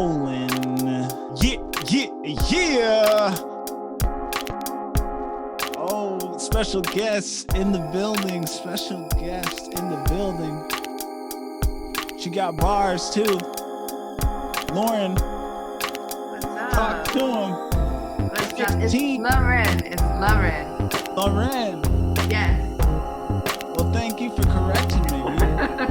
rolling. Yeah. Oh, special guests in the building. Special guests in the building. She got bars too. Lauren, What's up? talk to him. What's up? It's 15. Loren. It's Loren. Lauren. Yes. Well, thank you for correcting me.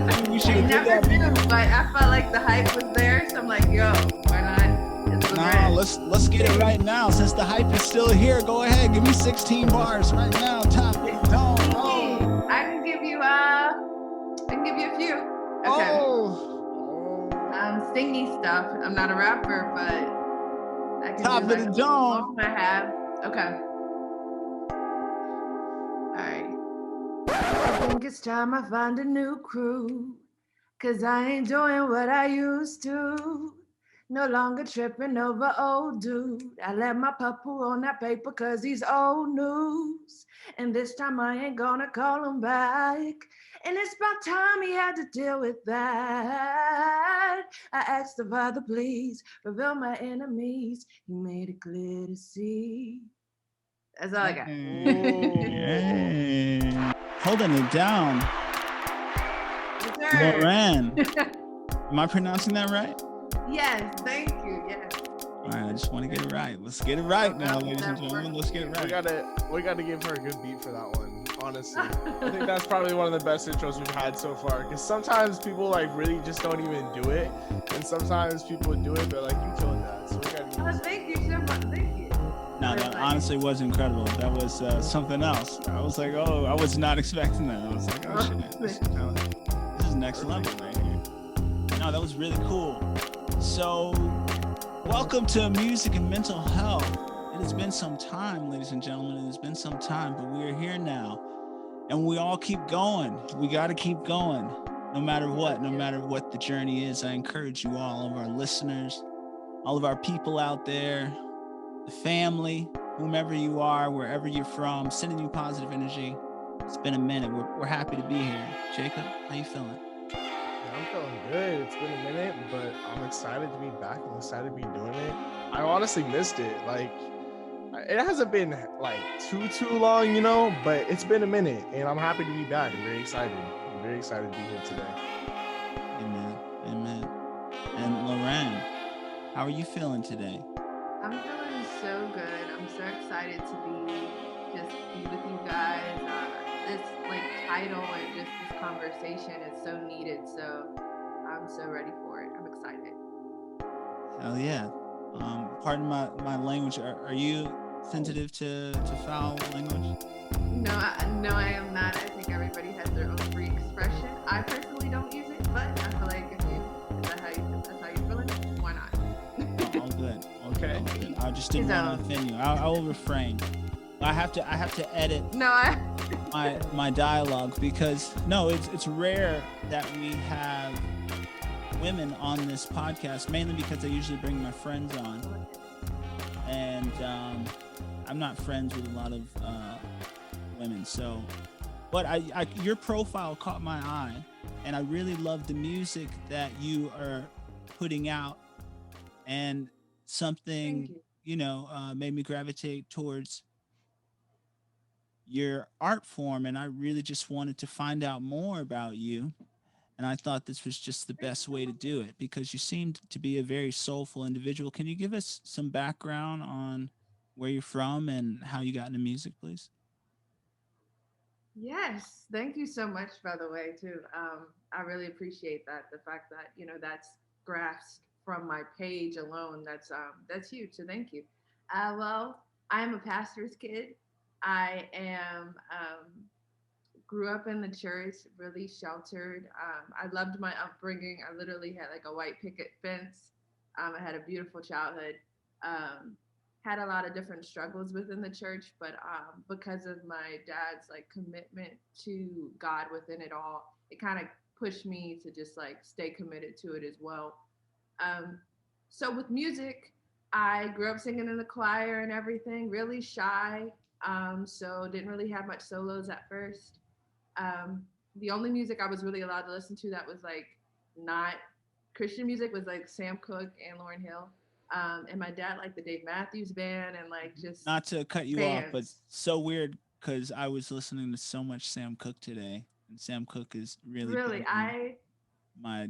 Maybe we should I have did never that. knew, but I felt like the hype was there, so I'm like, yo, why not? It's Nah, Loren. let's get it right now. Since the hype is still here, go ahead, give me 16 bars right now. Top it down. Oh. I can give you a few. Okay. Oh. Stingy stuff. I'm not a rapper, but I can Top do of like the a dome. poem I have. Okay. All right. I think it's time I find a new crew, 'cause I ain't doing what I used to. No longer tripping over old dude. I let my poo on that paper 'cause he's old news. And this time I ain't gonna call him back. And it's about time he had to deal with that. I asked the Father, please reveal my enemies. He made it clear to see. That's all I got. Hey. Holding it down. Yes, sir. Loren. Am I pronouncing that right? Yes, thank you. Yes. All right, I just want to get it right. Let's get it right now, ladies and gentlemen. Let's get it right. We gotta give her a good beat for that one. Honestly, I think that's probably one of the best intros we've had so far. Because sometimes people like really just don't even do it, and sometimes people do it, but like you killed that. So we gotta. Oh, thank you so much. Thank you. No, that honestly was incredible. That was something else. I was like, oh, I was not expecting that. I was like, oh shit, this is next level right here. No, that was really cool. So, welcome to Music and Mental Health. It has been some time, ladies and gentlemen. It has been some time, but we are here now. And we all keep going. We got to keep going. No matter what the journey is. I encourage you all of our listeners, all of our people out there, the family, whomever you are, wherever you're from, sending you positive energy. It's been a minute. We're happy to be here. Jacob, how you feeling? I'm feeling good. It's been a minute, but I'm excited to be back. I'm excited to be doing it. I honestly missed it. Like, it hasn't been like too long, you know, but it's been a minute, and I'm happy to be back. I'm very excited. I'm very excited to be here today. Amen. And Loren, how are you feeling today? I'm feeling so good. I'm so excited to be with you guys. This like title and just this conversation is so needed. So I'm so ready for it. I'm excited. Hell yeah. Pardon my language. Are you sensitive to foul language? No, I am not. I think everybody has their own free expression. I personally don't use it, but I feel like that's how you feel it, why not? All good. Okay. All good. I just didn't want to offend you. I will refrain. I have to edit my dialogue because it's rare that we have women on this podcast, mainly because I usually bring my friends on, and I'm not friends with a lot of women. So, but your profile caught my eye, and I really love the music that you are putting out, and something made me gravitate towards your art form, and I really just wanted to find out more about you. And I thought this was just the best way to do it because you seemed to be a very soulful individual. Can you give us some background on where you're from and how you got into music, please? Yes, thank you so much, by the way, too. I really appreciate that. The fact that that's grasped from my page alone. That's huge. So thank you. Well, I am a pastor's kid. I am grew up in the church, really sheltered. I loved my upbringing. I literally had like a white picket fence. I had a beautiful childhood. Had a lot of different struggles within the church, but because of my dad's like commitment to God within it all, it kind of pushed me to just like stay committed to it as well. So with music, I grew up singing in the choir and everything, really shy. So didn't really have much solos at first. The only music I was really allowed to listen to that was like not Christian music was like Sam Cooke and Lauren Hill. And my dad liked the Dave Matthews Band and like just Not to cut you off, but bands. so weird because I was listening to so much Sam Cooke today, and Sam Cooke has really Really, been in I my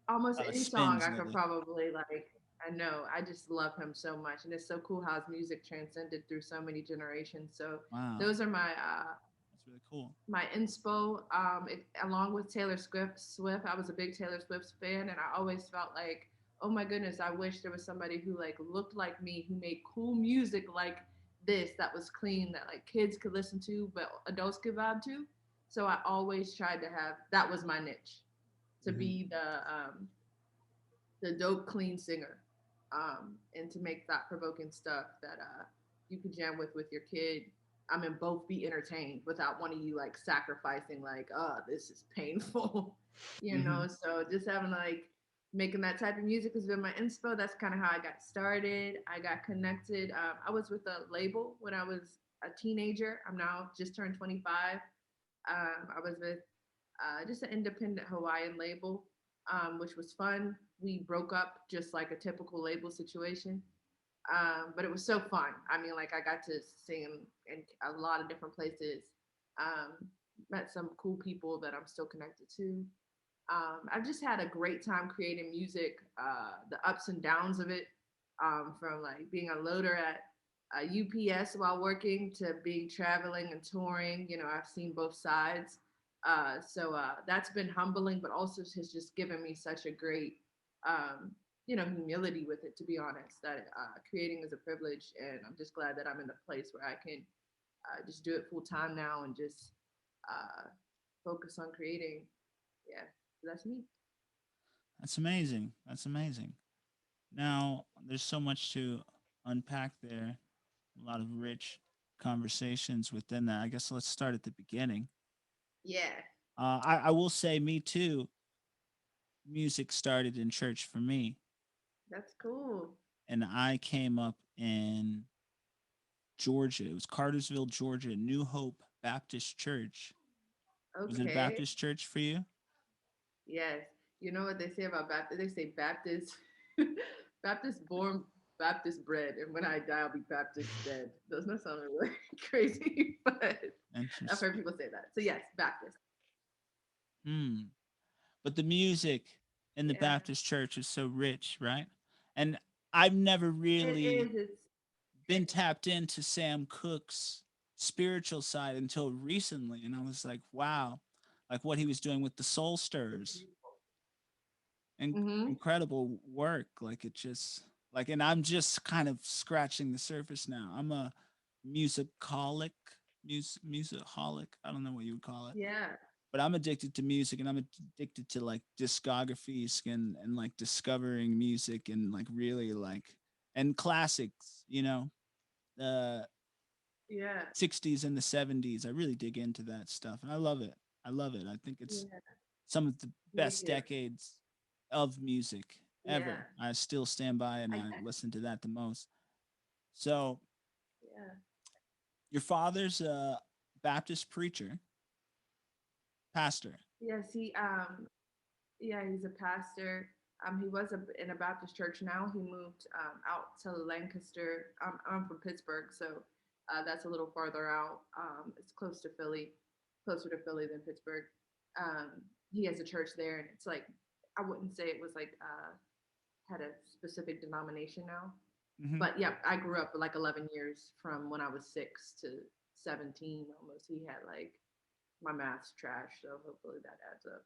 almost any song spins I could lately. probably like. I know. I just love him so much, and it's so cool how his music transcended through so many generations. So Wow, those are that's really cool. my inspo. Along with Taylor Swift, I was a big Taylor Swift fan, and I always felt like, oh my goodness, I wish there was somebody who like looked like me, who made cool music like this, that was clean, that like kids could listen to, but adults could vibe to. So I always tried to have that was my niche, to Hmm. be the dope, clean singer, and to make thought provoking stuff that you could jam with your kid. I mean, both be entertained without one of you like sacrificing, like, oh, this is painful, you Hmm. know. So just having like making that type of music has been my inspo. That's kind of how I got started. I got connected. I was with a label when I was a teenager. I'm now just turned 25. I was with just an independent Hawaiian label, which was fun. We broke up just like a typical label situation, but it was so fun. I mean, like I got to sing in a lot of different places. Um, Met some cool people that I'm still connected to. I've just had a great time creating music, the ups and downs of it, from like being a loader at UPS while working to being traveling and touring. You know, I've seen both sides. So that's been humbling, but also has just given me such a great, um, humility with it, to be honest, that creating is a privilege. And I'm just glad that I'm in a place where I can just do it full time now and just focus on creating. Yeah, that's me. That's amazing. That's amazing. Now, there's so much to unpack there. A lot of rich conversations within that. I guess let's start at the beginning. Yeah, I will say, me too. Music started in church for me, that's cool. and I came up in Georgia. It was Cartersville, Georgia, New Hope Baptist Church. Was it a Okay. Baptist church for you? Yes. You know what they say about Baptist? They say Baptist, Baptist born, Baptist bred, and when I die, I'll be Baptist dead. Doesn't that sound really crazy? But I've heard Interesting. people say that. So yes, Baptist. Hmm. But the music in the Yeah, Baptist church is so rich, right? And I've never it really is. It's been tapped into Sam Cooke's spiritual side until recently. And I was like, wow, like what he was doing with the Soul Stirrers. And mm-hmm. incredible work. Like it just like, and I'm just kind of scratching the surface now. I'm a musicaholic, musicaholic. I don't know what you would call it, Yeah, but I'm addicted to music, and I'm addicted to like discographies and like discovering music and like really like and classics. The yeah, 60s and the 70s. I really dig into that stuff, and I love it. I love it. I think it's yeah. some of the Me best too. decades of music Yeah, ever. I still stand by and I I guess. listen to that the most. So, Yeah. your father's a Baptist preacher, pastor. Yes, yeah, he's a pastor. He was in a Baptist church. Now he moved out to Lancaster. I'm from Pittsburgh, so that's a little farther out. It's closer to Philly than Pittsburgh. Um, he has a church there, and it's like I wouldn't say it was like had a specific denomination now, Mm-hmm. but yeah, I grew up like 11 years from when I was 6 to 17 almost. He had like my math's trash, so hopefully that adds up.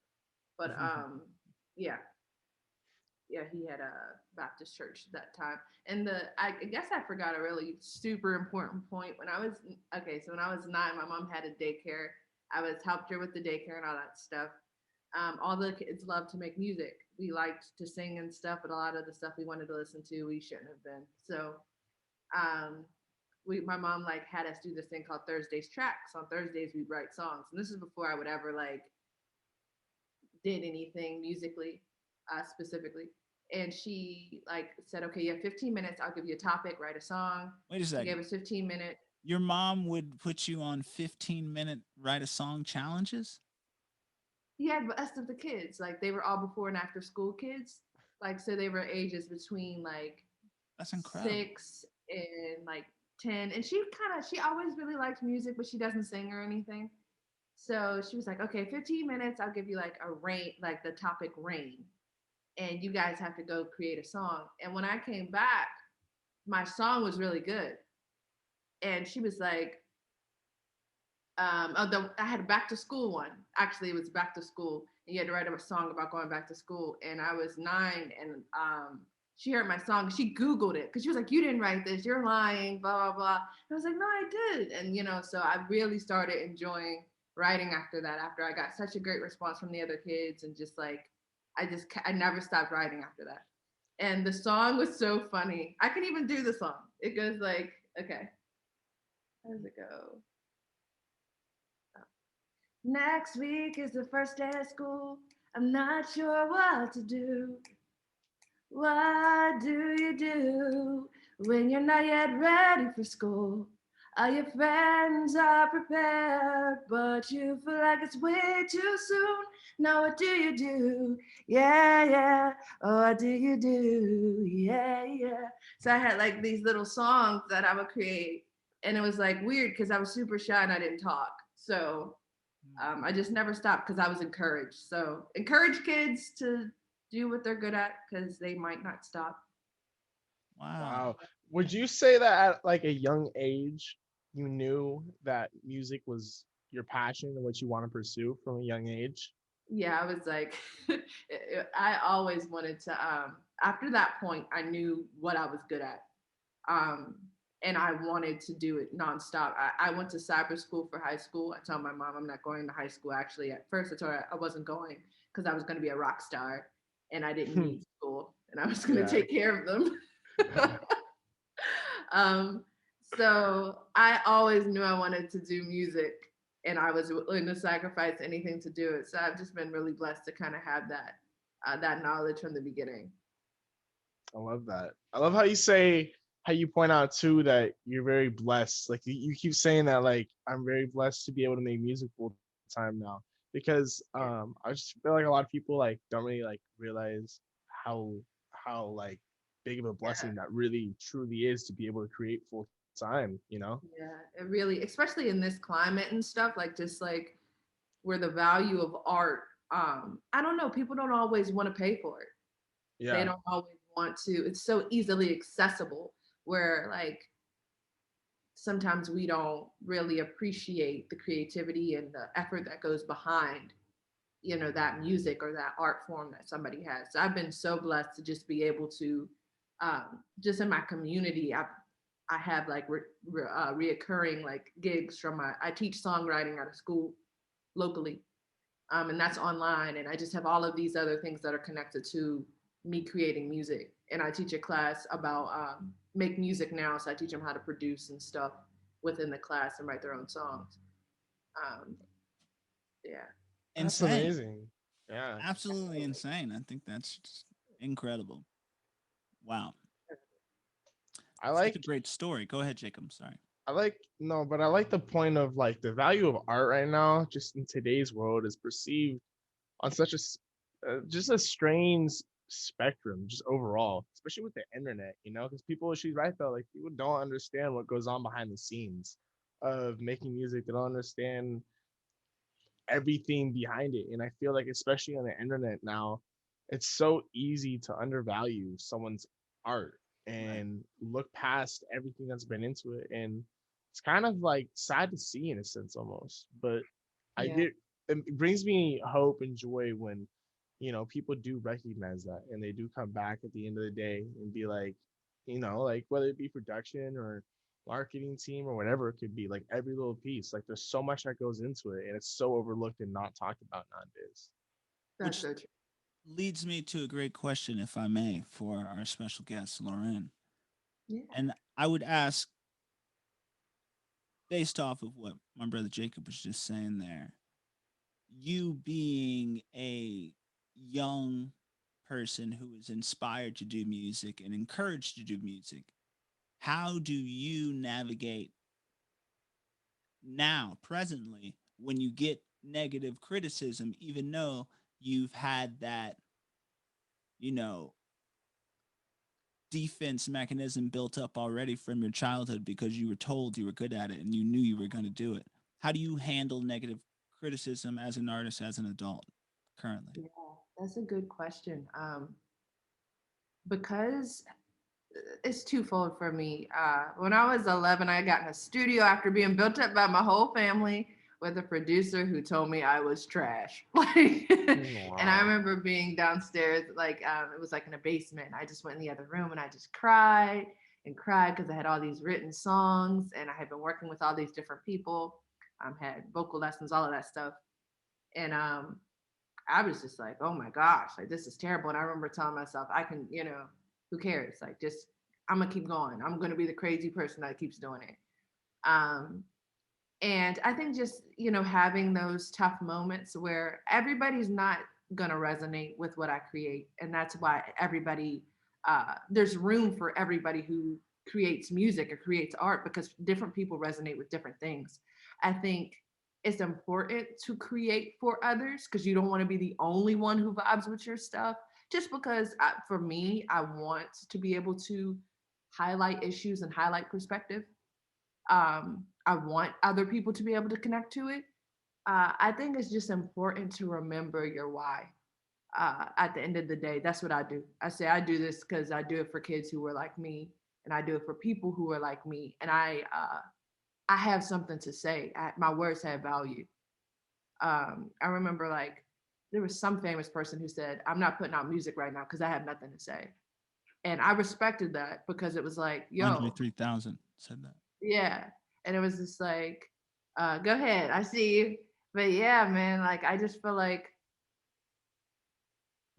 But yeah, yeah, he had a Baptist church at that time. And I guess I forgot a really super important point. When I was okay, so when I was 9, my mom had a daycare. I was helped her with the daycare and all that stuff. All the kids loved to make music. We liked to sing and stuff, but a lot of the stuff we wanted to listen to, we shouldn't have been. So um, my mom like had us do this thing called Thursdays tracks. On Thursdays we'd write songs, and this is before I would ever like did anything musically, specifically. And she like said, okay, you have 15 minutes. I'll give you a topic, write a song. Wait a She gave second. us 15 minutes. Your mom would put you on 15-minute write a song challenges? He had us of the kids, like they were all before and after school kids. Like, so they were ages between like That's incredible. 6 and like 10. And she always really liked music, but she doesn't sing or anything. So she was like, okay, 15 minutes, I'll give you like a rain, like the topic rain. And you guys have to go create a song. And when I came back, my song was really good. And she was like, I had a back to school one. Actually, it was back to school, and you had to write a song about going back to school. And I was 9, and she heard my song. She Googled it because she was like, "You didn't write this. You're lying." Blah blah blah. And I was like, "No, I did." And so I really started enjoying writing after that. After I got such a great response from the other kids, and just like, I never stopped writing after that. And the song was so funny. I can even do the song. It goes like, okay, how does it go? Next week is the first day of school. I'm not sure what to do. What do you do when you're not yet ready for school? All your friends are prepared, but you feel like it's way too soon. Now what do you do? Yeah, yeah. Oh, what do you do? Yeah, yeah. So I had like these little songs that I would create, and it was like weird because I was super shy and I didn't talk. So I just never stopped because I was encouraged. So encourage kids to do what they're good at because they might not stop. Wow. Wow. Would you say that at like a young age, you knew that music was your passion and what you want to pursue from a young age? Yeah, I was like, I always wanted to. After that point, I knew what I was good at. Um, and I wanted to do it nonstop. I went to cyber school for high school. I told my mom I'm not going to high school. Actually, at first I told her I wasn't going because I was going to be a rock star and I didn't need school and I was going to Yeah. take care of them. um, so I always knew I wanted to do music and I was willing to sacrifice anything to do it. So I've just been really blessed to kind of have that knowledge from the beginning. I love that. I love how you say, how you point out too that you're very blessed. Like you keep saying that, like, I'm very blessed to be able to make music full time now. Because Yeah. I just feel like a lot of people like don't really like realize how like big of a Yeah. blessing that really truly is to be able to create full time, you know? Yeah, it really, especially in this climate and stuff, like just like where the value of art, I don't know, people don't always want to pay for it. They Yeah. don't always want to. It's so easily accessible where like sometimes we don't really appreciate the creativity and the effort that goes behind, that music or that art form that somebody has. So I've been so blessed to just be able to, just in my community, I have like reoccurring like gigs from I teach songwriting at a school locally, and that's online. And I just have all of these other things that are connected to me creating music. And I teach a class about make music now, so I teach them how to produce and stuff within the class and write their own songs. Um, yeah, That's Insane. amazing. Yeah. Absolutely insane. I think that's just incredible. Wow. I Such a like great story. Go ahead, Jacob. Sorry. no, but I like the point of like the value of art right now, just in today's world, is perceived on such just a strange spectrum, just overall, especially with the internet, because people, she's right though, like people don't understand what goes on behind the scenes of making music. They don't understand everything behind it, and I feel like especially on the internet now, it's so easy to undervalue someone's art Right. and look past everything that's been into it, and it's kind of like sad to see in a sense almost, but I yeah, did it brings me hope and joy when people do recognize that and they do come back at the end of the day and be like, like whether it be production or marketing team or whatever it could be, like every little piece, like there's so much that goes into it and it's so overlooked and not talked about nowadays. that's Which so true. leads me to a great question, if I may, for our special guest, Lauren. Yeah, And I would ask, based off of what my brother Jacob was just saying there, you being a young person who is inspired to do music and encouraged to do music, how do you navigate now, presently, when you get negative criticism, even though you've had that, you know, defense mechanism built up already from your childhood because you were told you were good at it and you knew you were going to do it. How do you handle negative criticism as an artist, as an adult currently? Yeah, that's a good question. Because it's twofold for me. When I was 11, I got in a studio after being built up by my whole family with a producer who told me I was trash. Like, and I Wow. remember being downstairs, like it was like in a basement. I just went in the other room and I just cried and cried because I had all these written songs and I had been working with all these different people. Had vocal lessons, all of that stuff, and I was just like, oh my gosh, like this is terrible. And I remember telling myself, I can, who cares? Like, just I'm gonna keep going. I'm gonna be the crazy person that keeps doing it. Um, and I think just having those tough moments where everybody's not gonna resonate with what I create, and that's why there's room for everybody who creates music or creates art because different people resonate with different things. I think it's important to create for others because you don't want to be the only one who vibes with your stuff. Just because for me, I want to be able to highlight issues and highlight perspective. I want other people to be able to connect to it. I think it's just important to remember your why. At the end of the day, that's what I do. I say I do this because I do it for kids who are like me, and I do it for people who are like me, and I have something to say. My words have value. I remember like there was some famous person who said, "I'm not putting out music right now because I have nothing to say," and I respected that because it was like, Andre "Yo, 3000 said that. yeah," and it was just like, "Go ahead, I see you," but yeah, man, like I just feel like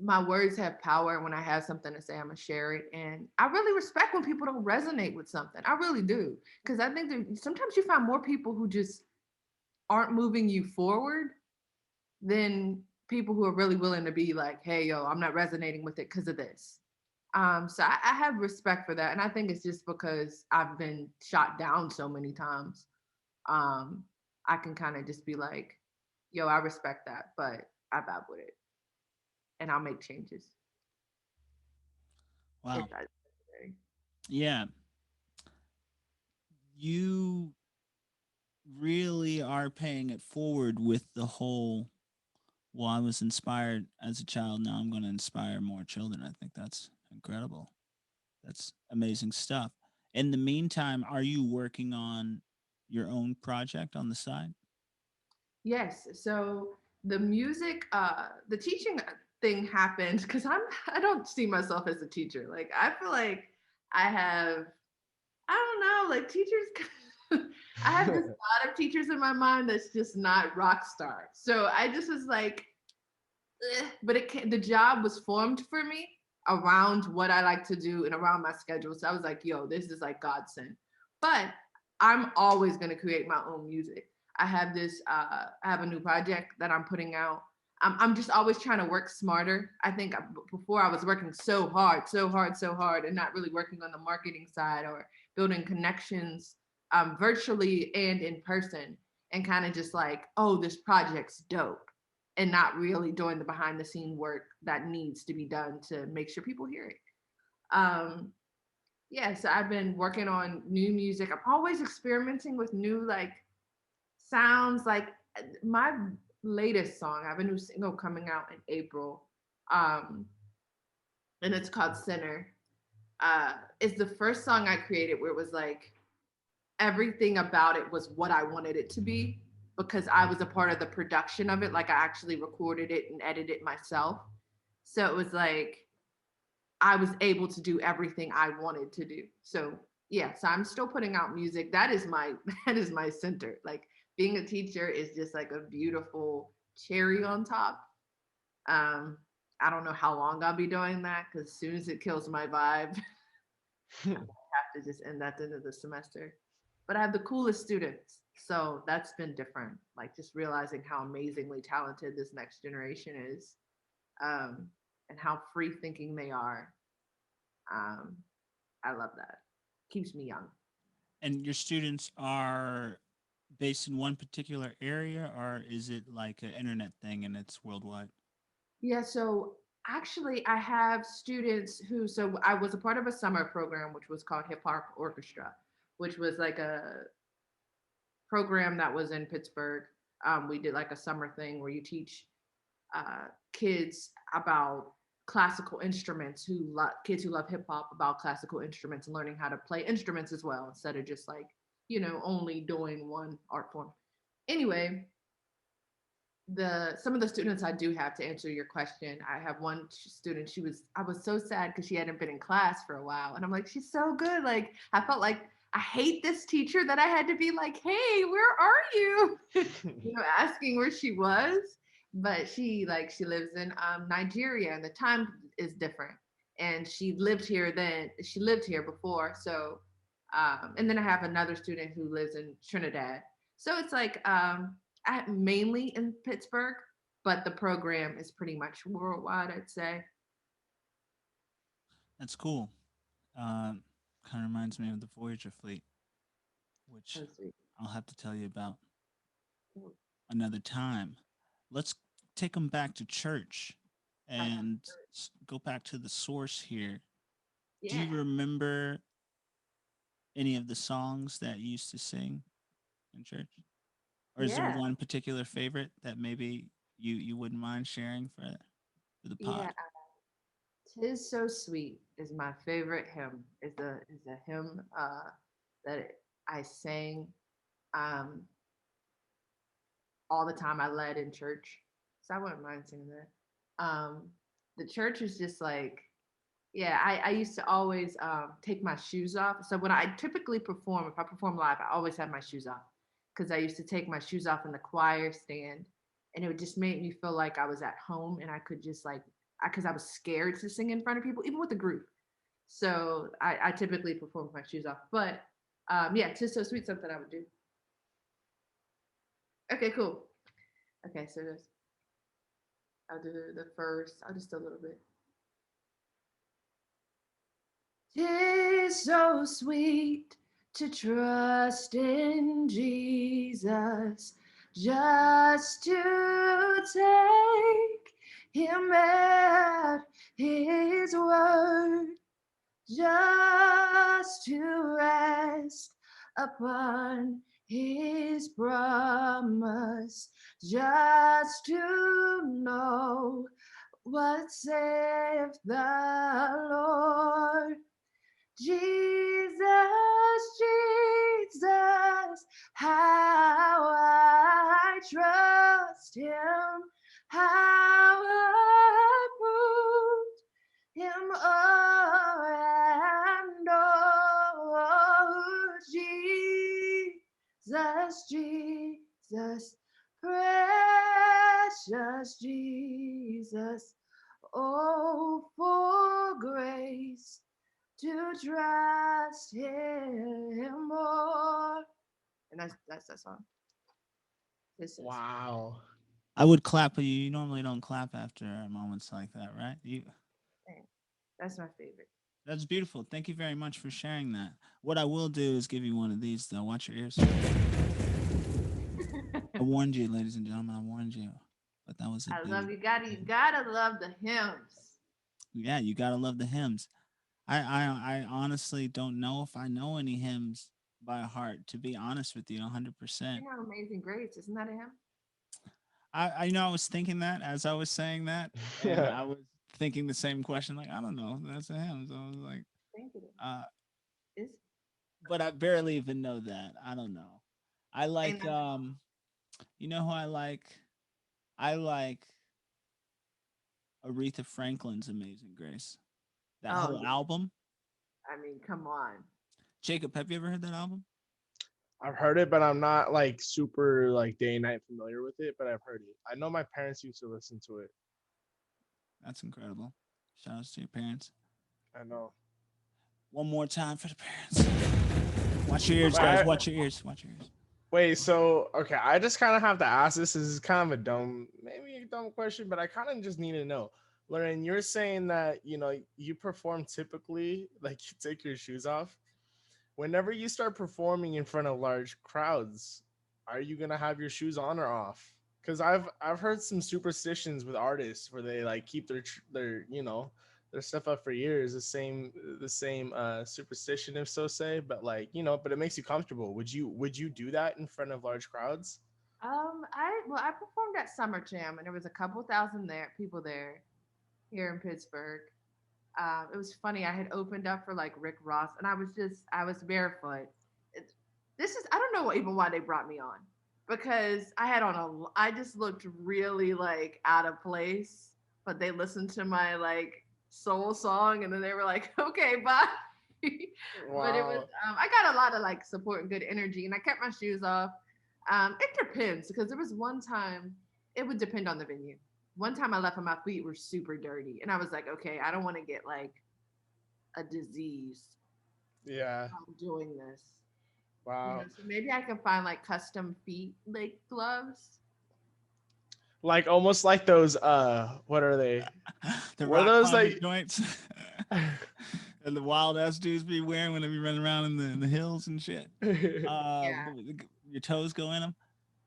my words have power. When I have something to say, I'm gonna share it, and I really respect when people don't resonate with something. I really do because I think that sometimes you find more people who just aren't moving you forward than people who are really willing to be like, hey, yo, I'm not resonating with it because of this. So I have respect for that. And I think it's just because I've been shot down so many times. Um, I can kind of just be like, yo, I respect that, but I vibe with it and I'll make changes if Wow. that's necessary. Yeah. You really are paying it forward with the whole, well, I was inspired as a child. Now I'm going to inspire more children. I think that's incredible. That's amazing stuff. In the meantime, are you working on your own project on the side? Yes. So the music, the teaching thing happened because I don't see myself as a teacher. Like I feel like I have I don't know, like teachers. I have this lot of teachers in my mind that's just not rock star. So I just was like, but the job was formed for me around what I like to do and around my schedule. So I was like, yo, this is like godsend. But I'm always gonna create my own music. I have I have a new project that I'm putting out. I'm just always trying to work smarter. I think before I was working so hard, so hard, so hard, and not really working on the marketing side or building connections virtually and in person, and kind of just like, oh, this project's dope and not really doing the behind the scene work that needs to be done to make sure people hear it. Um, yeah, so I've been working on new music. I'm always experimenting with new like sounds. Like my latest song, I have a new single coming out in April, um, and it's called Sinner. It's the first song I created where it was like everything about it was what I wanted it to be because I was a part of the production of it. Like I actually recorded it and edited it myself. So it was like I was able to do everything I wanted to do. So yeah, so I'm still putting out music. That is my that is my center. Like being a teacher is just like a beautiful cherry on top. Um, I don't know how long I'll be doing that because as soon as it kills my vibe, I have to just end at the end of the semester. But I have the coolest students. So that's been different. Like just realizing how amazingly talented this next generation is, um, and how free thinking they are. Um, I love that. Keeps me young. And your students are based in one particular area, or is it like an internet thing and it's worldwide? Yeah, so Actually, I have students who, so I was a part of a summer program, which was called Hip Hop Orchestra, which was like a program that was in Pittsburgh. We did like a summer thing where you teach kids about classical instruments kids who love hip hop about classical instruments and learning how to play instruments as well instead of just like only doing one art form. Anyway, the some of the students I do have, to answer your question, I have one student. I was so sad because she hadn't been in class for a while, and I'm like, she's so good. Like I felt like I hate this teacher that I had to be like, hey, where are you? Asking where she was. But she lives in Nigeria, and the time is different. And she lived here before. So and then I have another student who lives in Trinidad. So it's like mainly in Pittsburgh, but the program is pretty much worldwide, I'd say. That's cool. Kind of reminds me of the Voyager fleet, which Oh, sweet. I'll have to tell you about another time. Let's take them back to church and go back to the source here. Do Yeah. you remember any of the songs that you used to sing in church? Or is there Yeah. one particular favorite that maybe you wouldn't mind sharing for the Yeah. pod? "'Tis So Sweet" is my favorite hymn. Is a hymn that I sang um, all the time. I led in church, so I wouldn't mind singing that. The church is just like, yeah. I used to always take my shoes off. So when I typically perform, if I perform live, I always have my shoes off because I used to take my shoes off in the choir stand, and it would just make me feel like I was at home, and I could just like, because I was scared to sing in front of people, even with a group. So I typically perform with my shoes off. But yeah, "'Tis So Sweet" something I would do. Okay, cool. Okay, so this I'll do the first. I'll just do a little bit. "'Tis so sweet to trust in Jesus, just to take him at his word, just to rest upon his promise, just to know what saith the Lord. Jesus, Jesus, how I trust him, how I proved him o'er and o'er. Jesus, Jesus, precious Jesus, oh, for grace to trust him more. And that's that song. This is Wow. I would clap, but you normally don't clap after moments like that, right? that's my favorite. That's beautiful. Thank you very much for sharing that. What I will do is give you one of these, though. Watch your ears. I warned you, ladies and gentlemen. I warned you. But that was a I big. love you gotta love the hymns. Yeah, you gotta love the hymns. I honestly don't know if I know any hymns by heart. To be honest with you, 100%. You know, Amazing Grace, isn't that a hymn? I know I was thinking that as I was saying that, and Yeah. I was thinking the same question. Like I don't know, that's a hymn. So I was like, Thank you. uh, Is but I barely even know that. I don't know. I ain't like that you know who I like? I like Aretha Franklin's Amazing Grace. That oh whole yeah. album. I mean, come on. Jacob, have you ever heard that album? I've heard it, but I'm not like super like day and night familiar with it, but I've heard it. I know my parents used to listen to it. That's incredible. Shout outs to your parents. I know. One more time for the parents. Watch your ears, But guys. Watch your ears. Watch your ears. wait, so okay, I just kind of have to ask this. This is kind of a dumb, maybe a dumb question, but I kind of just need to know. Lauren, you're saying that you perform typically like you take your shoes off. Whenever you start performing in front of large crowds, are you gonna have your shoes on or off? Because I've heard some superstitions with artists where they like keep their their stuff up for years. The same superstition, if so say, but like but it makes you comfortable. Would you do that in front of large crowds? I performed at Summer Jam, and there was a couple thousand people there here in Pittsburgh. It was funny. I had opened up for like Rick Ross, and I was barefoot. It, this is I don't know even why they brought me on because I just looked really like out of place. But they listened to my like soul song, and then they were like, "Okay, bye." But it was Wow. I got a lot of like support and good energy, and I kept my shoes off. It depends because there was one time it would depend on the venue. One time I left and my feet were super dirty, and I was like, okay, I don't want to get like a disease Yeah. from doing this. Wow. So maybe I can find like custom feet like gloves. Like almost like those what are they? The What are rock those climber like joints. And the wild ass dudes be wearing when they be running around in the hills and shit. Yeah, Your toes go in them.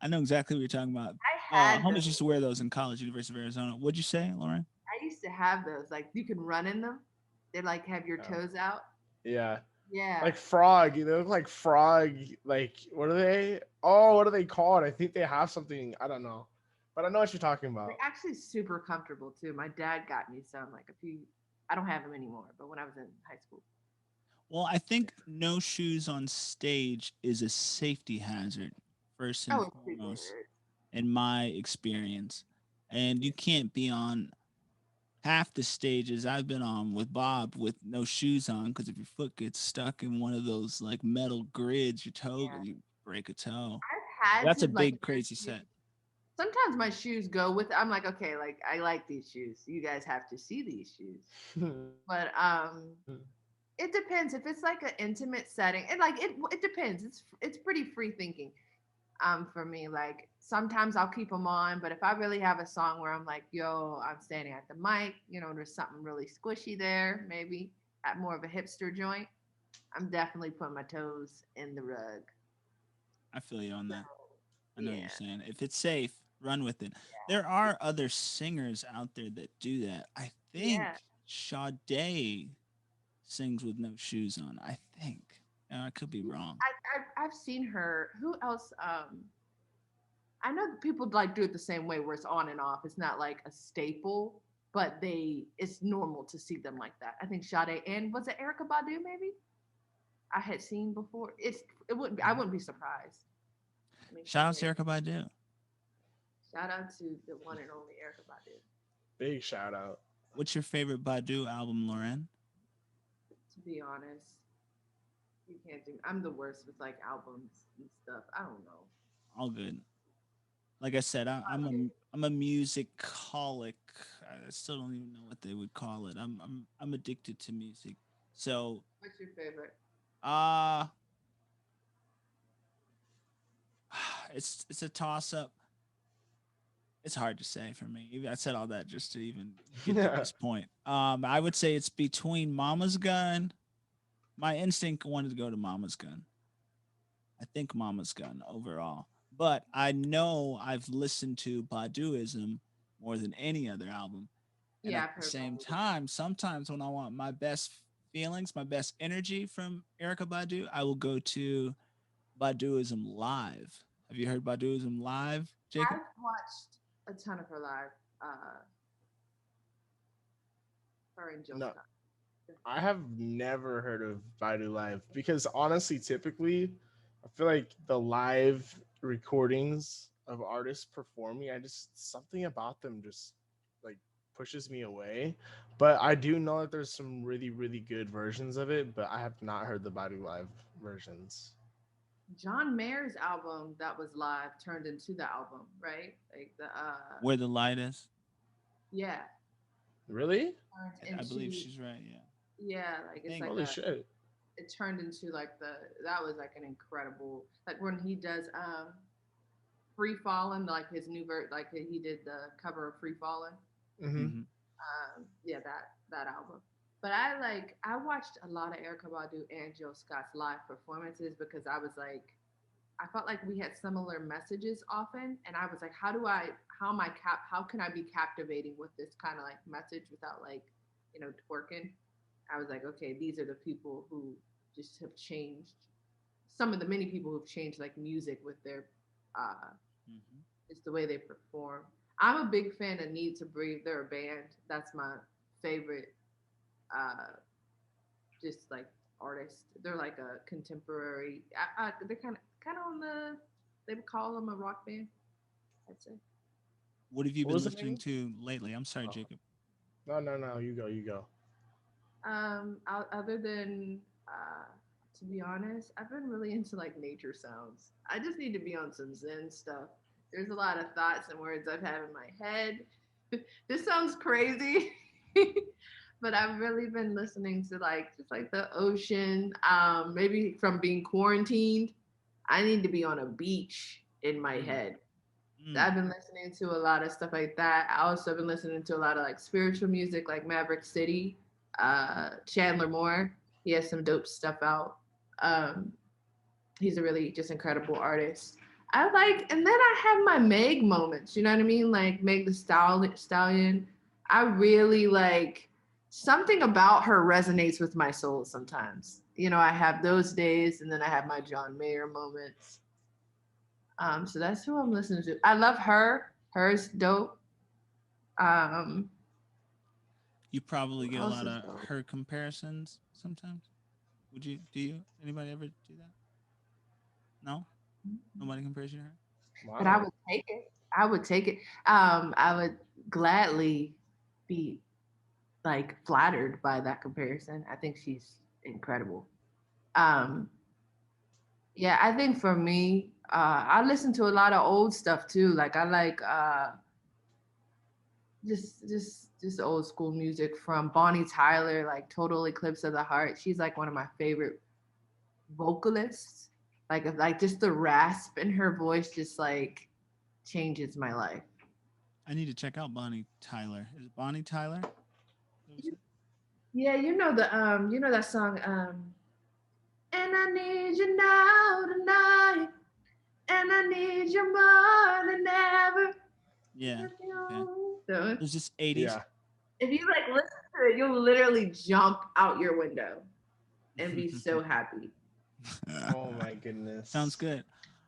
I know exactly what you're talking about. I had Homies those. used to wear those in college, University of Arizona. What'd you say, Lauren? I used to have those. Like you can run in them. They like have your Oh, toes out. yeah. Yeah. Like frog. They look like frog. Like what are they? Oh, what are they called? I think they have something. I don't know, but I know what you're talking They're about. actually super comfortable too. My dad got me some like a few. I don't have them anymore, but when I was in high school. Well, I think no shoes on stage is a safety hazard, first and Oh, it's super. foremost, in my experience. And you can't be on half the stages I've been on with Bob with no shoes on because if your foot gets stuck in one of those like metal grids, Yeah. you break a toe. I've had That's a to like big crazy set. sometimes my shoes go with I'm like, okay, like I like these shoes. You guys have to see these shoes. But it depends. If it's like an intimate setting, it depends. It's pretty free thinking. For me, like sometimes I'll keep them on, but if I really have a song where I'm like, yo, I'm standing at the mic, there's something really squishy there, maybe at more of a hipster joint, I'm definitely putting my toes in the rug. I feel you on So, that. I know what you're yeah. saying. If it's safe, run with it. There are other singers out there that do that. I think Yeah. Sade sings with no shoes on. I think. I could be wrong. I've seen her. Who else? I know that people like do it the same way where it's on and off. It's not like a staple, but it's normal to see them like that. I think Sade and was it Erica Badu maybe? I had seen before. I wouldn't be surprised. I mean, Shout out to Erica Badu. shout out to the one and only Erica Badu. Big shout out. What's your favorite Badu album, Lauren? To be honest, you can't do. I'm the worst with like albums and stuff. I don't know. All good. Like I said, I'm a musicaholic. I still don't even know what they would call it. I'm addicted to music. So What's your favorite? uh it's a toss up. It's hard to say for me. I said all that just to even get to this point. I would say it's between Mama's Gun. My instinct wanted to go to Mama's Gun. I think Mama's Gun overall. But I know I've listened to Baduism more than any other album. And Yeah, at I've the heard same Badu. time, sometimes when I want my best feelings, my best energy from Erica Badu, I will go to Baduism Live. Have you heard Baduism Live, Jacob? I've watched a ton of her live. Her and Jill No, Scott. I have never heard of Baidu Live because honestly, typically, I feel like the live recordings of artists performing, I just something about them just like pushes me away. But I do know that there's some really, really good versions of it, but I have not heard the Baidu Live versions. John Mayer's album that was live turned into the album, right? Like the Where the Light Is? yeah, Really? turned I believe into she's right. Yeah. yeah, like I it's think like Holy shit. it turned into like that was like an incredible like when he does Free Fallin', like his new like he did the cover of Free Fallin'. Mm-hmm. hmm Yeah, that album. But I watched a lot of Erica Badu and Jill Scott's live performances because I was like I felt like we had similar messages often, and I was like, how can I be captivating with this kind of like message without like, twerking? I was like, okay, these are the people who just have changed. Some of the many people who've changed like music with their, uh, Mhm. just the way they perform. I'm a big fan of Need to Breathe. They're a band. That's my favorite, uh, just like artist. They're like a contemporary. They're kind of on the. They would call them a rock band. I'd say. What have you What been was the listening name? to lately? I'm sorry, Oh, Jacob. no, no, no. You go. You go. Other than, to be honest, I've been really into like nature sounds. I just need to be on some Zen stuff. There's a lot of thoughts and words I've had in my head. This sounds crazy, but I've really been listening to like just like the ocean. Maybe from being quarantined, I need to be on a beach in my Mm, head. mm. I've been listening to a lot of stuff like that. I also been listening to a lot of like spiritual music, like Maverick City, Chandler Moore. He has some dope stuff out. Um, he's a really just incredible artist. And then I have my Meg moments. You know what I mean? Like Meg the Stallion. I really like something about her resonates with my soul sometimes. I have those days, and then I have my John Mayer moments. So that's who I'm listening to. I love her. Her's dope. Um, You probably who get a else lot is of dope? her comparisons sometimes. Would you? Do you? Anybody ever do that? No, nobody compares you to her. But I Wow. would take it. I would take it. I would gladly be like flattered by that comparison. I think she's incredible. Um, yeah, I think for me, I listen to a lot of old stuff too. Like I like just old school music from Bonnie Tyler, like Total Eclipse of the Heart. She's like one of my favorite vocalists. Like just the rasp in her voice just like changes my life. I need to check out Bonnie Tyler. Is it Bonnie Tyler? That was it? Yeah, you know that song, and I need you now tonight, and I need you more than ever. Yeah. Okay. So It was just 80s. Yeah. if you like listen to it, you'll literally jump out your window and be so happy. Oh my Sounds goodness. good.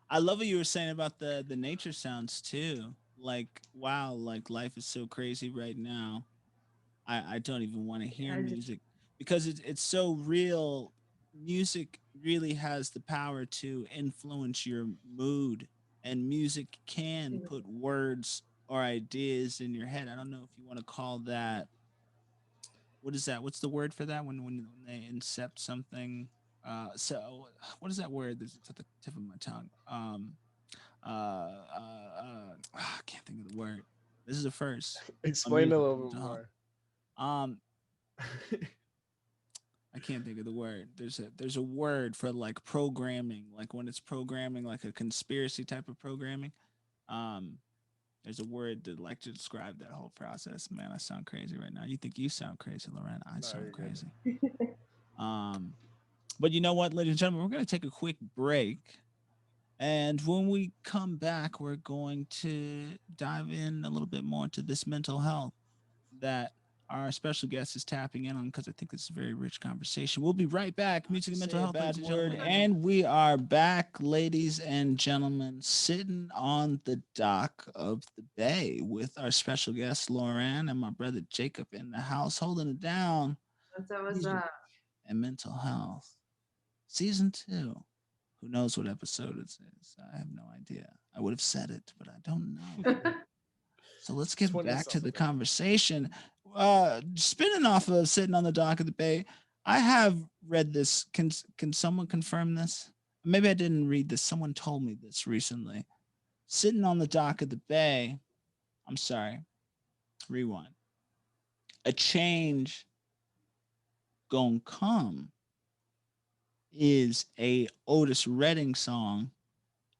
I love what you were saying about the nature sounds too. Like wow, like life is so crazy right now. I don't even want to hear I just music because it's so real. Music really has the power to influence your mood, and music can put words or ideas in your head. I don't know if you want to call that, what is that? What's the word for that when they incept something? So what is that word? It's at the tip of my tongue. I can't think of the word. This is a first on Explain a music and little bit mental health. more. Um, I can't think of the word. There's a word for like programming, like when it's programming, like a conspiracy type of programming. Um, there's a word that like to describe that whole process. Man, I sound crazy right now. You think you sound crazy, Loren? I No, sound you're good. crazy. Um, but you know what, ladies and gentlemen, we're gonna take a quick break. And when we come back, we're going to dive in a little bit more into this mental health that our special guest is tapping in on because I think this is a very rich conversation. We'll be right back. Music and mental health, bad word, and we are back, ladies and gentlemen, sitting on the dock of the bay with our special guest Lauren and my brother Jacob in the house, holding it down. what's Music up? and mental health, season 2. Who knows what episode it is? I have no idea. I would have said it, but I don't know. So let's get 20 back to the something. conversation. Spinning off of sitting on the dock of the bay, I have read this. Can someone confirm this? Maybe I didn't read this. Someone told me this recently. Sitting on the dock of the bay. I'm sorry. Rewind. A change gonna come is a Otis Redding song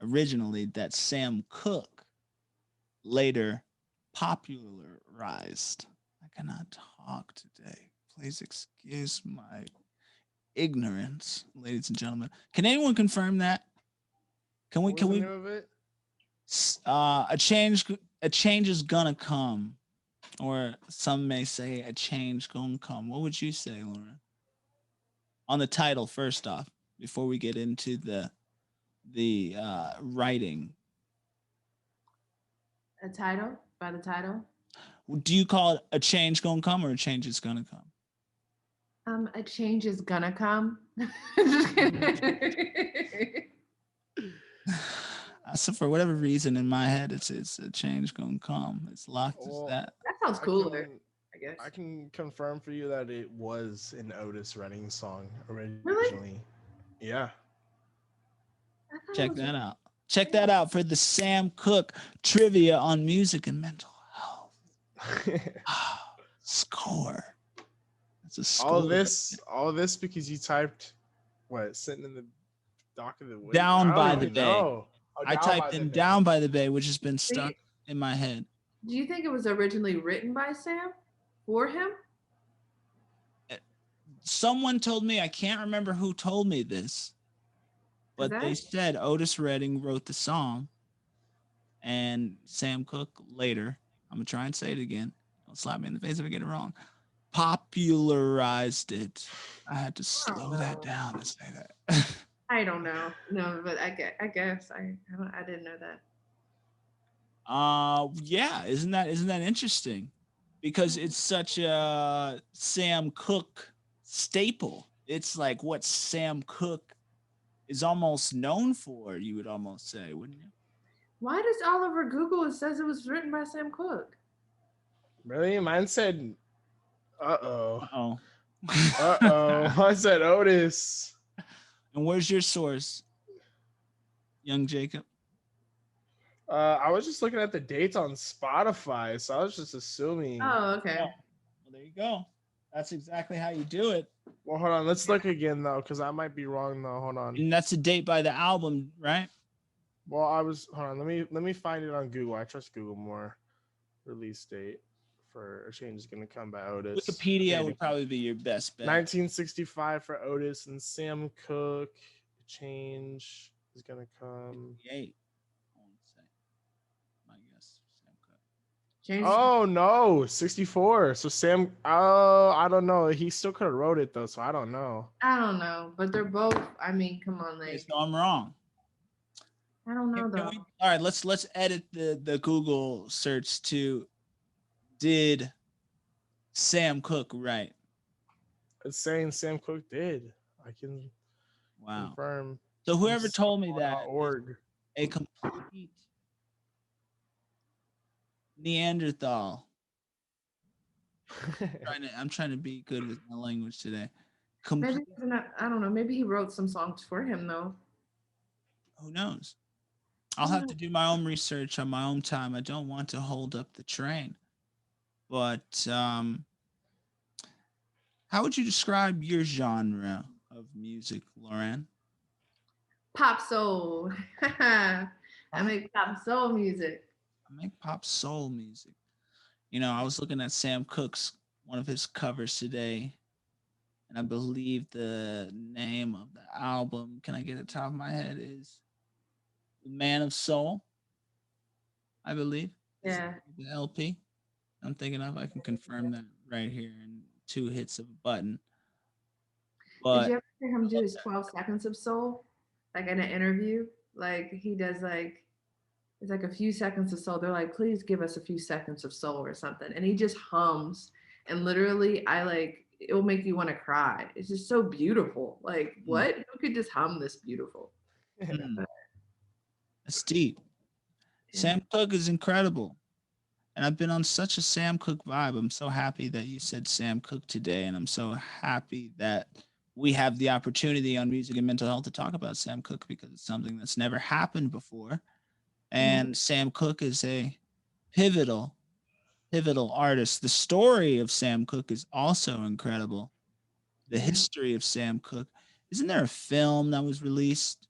originally that Sam Cooke later popularized. I cannot talk today. Please excuse my ignorance, ladies and gentlemen. Can anyone confirm that? Can we? What was Can the we? name of it? A change. A change is gonna come, or some may say a change gonna come. What would you say, Lauren? On the title, first off, before we get into the writing. A title by the title. Do you call it a change gonna come or a change is gonna come? A change is gonna come. Just kidding. So for whatever reason in my head, it's a change gonna come. It's locked as Well, that. That sounds I cooler, can I guess. I can confirm for you that it was an Otis Redding song Really? originally. Yeah. I thought it Check was that out. Check that out for the Sam Cooke trivia on music and mental health. Score. That's a score. all this because you typed what sitting in the dock of the woods? Down I by don't the even bay. know. Oh, I Down typed by the in Bay. down by the bay, which has been See? stuck in my head. Do you think it was originally written by Sam for him? Someone told me, I can't remember who told me this, but they said Otis Redding wrote the song and Sam Cooke later, I'm gonna try and say it again. Don't slap me in the face if I get it wrong. Popularized it. I had to slow that down to say that. I don't know. No, but I guess I didn't know that. Yeah, isn't that interesting? Because it's such a Sam Cooke staple. It's like what Sam Cooke is almost known for, you would almost say, wouldn't you? Why does all over Google it says it was written by Sam Cooke? Really? Mine said uh-oh. Uh-oh. Uh-oh. I said Otis. And where's your source, young Jacob? I was just looking at the dates on Spotify, so I was just assuming. Oh, okay. Well, there you go. That's exactly how you do it. Well, hold on. Let's look again though, because I might be wrong though. Hold on. And that's the date by the album, right? Well, hold on. Let me find it on Google. I trust Google more. Release date for A Change is Gonna Come by Otis. Wikipedia would probably be your best bet. 1965 for Otis and Sam Cooke. A Change is Gonna Come. 58, I want to say. My guess, Sam Cooke. Oh no, 64. So Sam, oh, I don't know. He still could have wrote it though, so I don't know. I don't know, but they're both. I mean, come on, like. So I'm wrong. I don't know though. All right, let's edit the Google search to did Sam Cooke write? It's saying Sam Cooke did. I can confirm. So whoever told me that org. A complete Neanderthal. I'm trying to be good with my language today. Maybe I don't know. Maybe he wrote some songs for him though. Who knows? I'll have to do my own research on my own time. I don't want to hold up the train. But how would you describe your genre of music, Loren? Pop soul. I make pop soul music. I make pop soul music. You know, I was looking at Sam Cooke's one of his covers today, and I believe the name of the album, can I get it top of my head, is The Man of Soul, I believe. Yeah. The LP. I'm thinking of, I can confirm that right here in 2 hits of a button. But did you ever hear him do his 12 seconds of soul? Like in an interview? Like he does like, it's like a few seconds of soul. They're like, please give us a few seconds of soul or something. And he just hums. And literally it will make you want to cry. It's just so beautiful. Like what? Who could just hum this beautiful? That's deep. Sam Cooke is incredible. And I've been on such a Sam Cooke vibe. I'm so happy that you said Sam Cooke today. And I'm so happy that we have the opportunity on Music and Mental Health to talk about Sam Cooke, because it's something that's never happened before. And Sam Cooke is a pivotal artist. The story of Sam Cooke is also incredible. The history of Sam Cooke. Isn't there a film that was released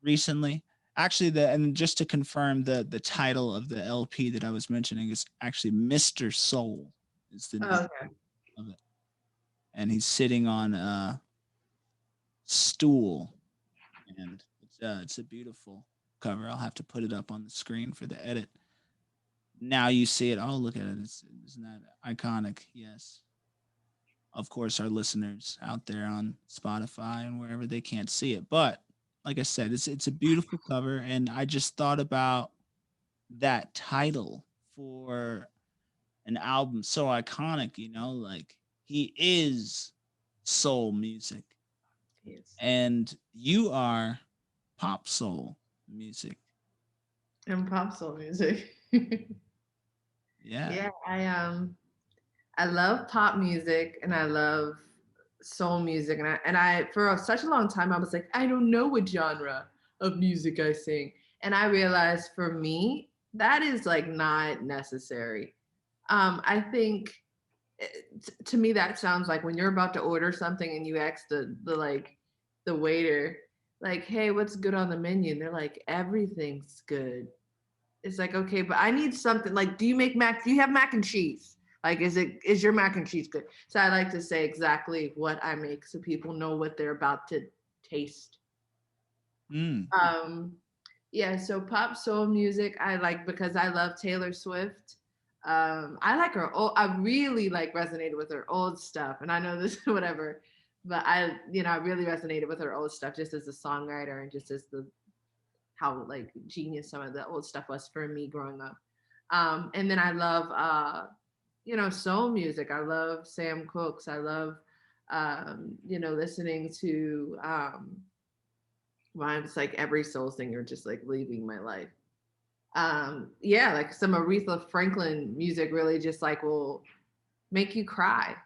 recently? Actually, and just to confirm, the title of the LP that I was mentioning is actually Mr. Soul is the name of it. And he's sitting on a stool, and It's a beautiful cover. I'll have to put it up on the screen for the edit. Now you see it. Oh, look at it. Isn't that iconic? Yes. Of course, our listeners out there on Spotify and wherever, they can't see it, but like I said, it's a beautiful cover, and I just thought about that title for an album so iconic. Like, he is soul music, Yes. and you are pop soul music. And pop soul music. Yeah. Yeah, I love pop music and I love soul music, and I for such a long time I was like, I don't know what genre of music I sing. And I realized for me that is like not necessary. I think to me that sounds like when you're about to order something and you ask the like the waiter, like, hey, what's good on the menu? And they're like, everything's good. It's like, okay, but I need something like, do you have mac and cheese? Like, is your mac and cheese good? So I like to say exactly what I make so people know what they're about to taste. Mm. Um, yeah, so pop soul music I like because I love Taylor Swift. I like her old, I really like resonated with her old stuff. And I know this whatever, but I really resonated with her old stuff just as a songwriter and just as the how like genius some of the old stuff was for me growing up. And then I love soul music. I love Sam Cooke's. I love listening to well, it's like every soul singer just like leaving my life. Yeah, like some Aretha Franklin music really just like will make you cry.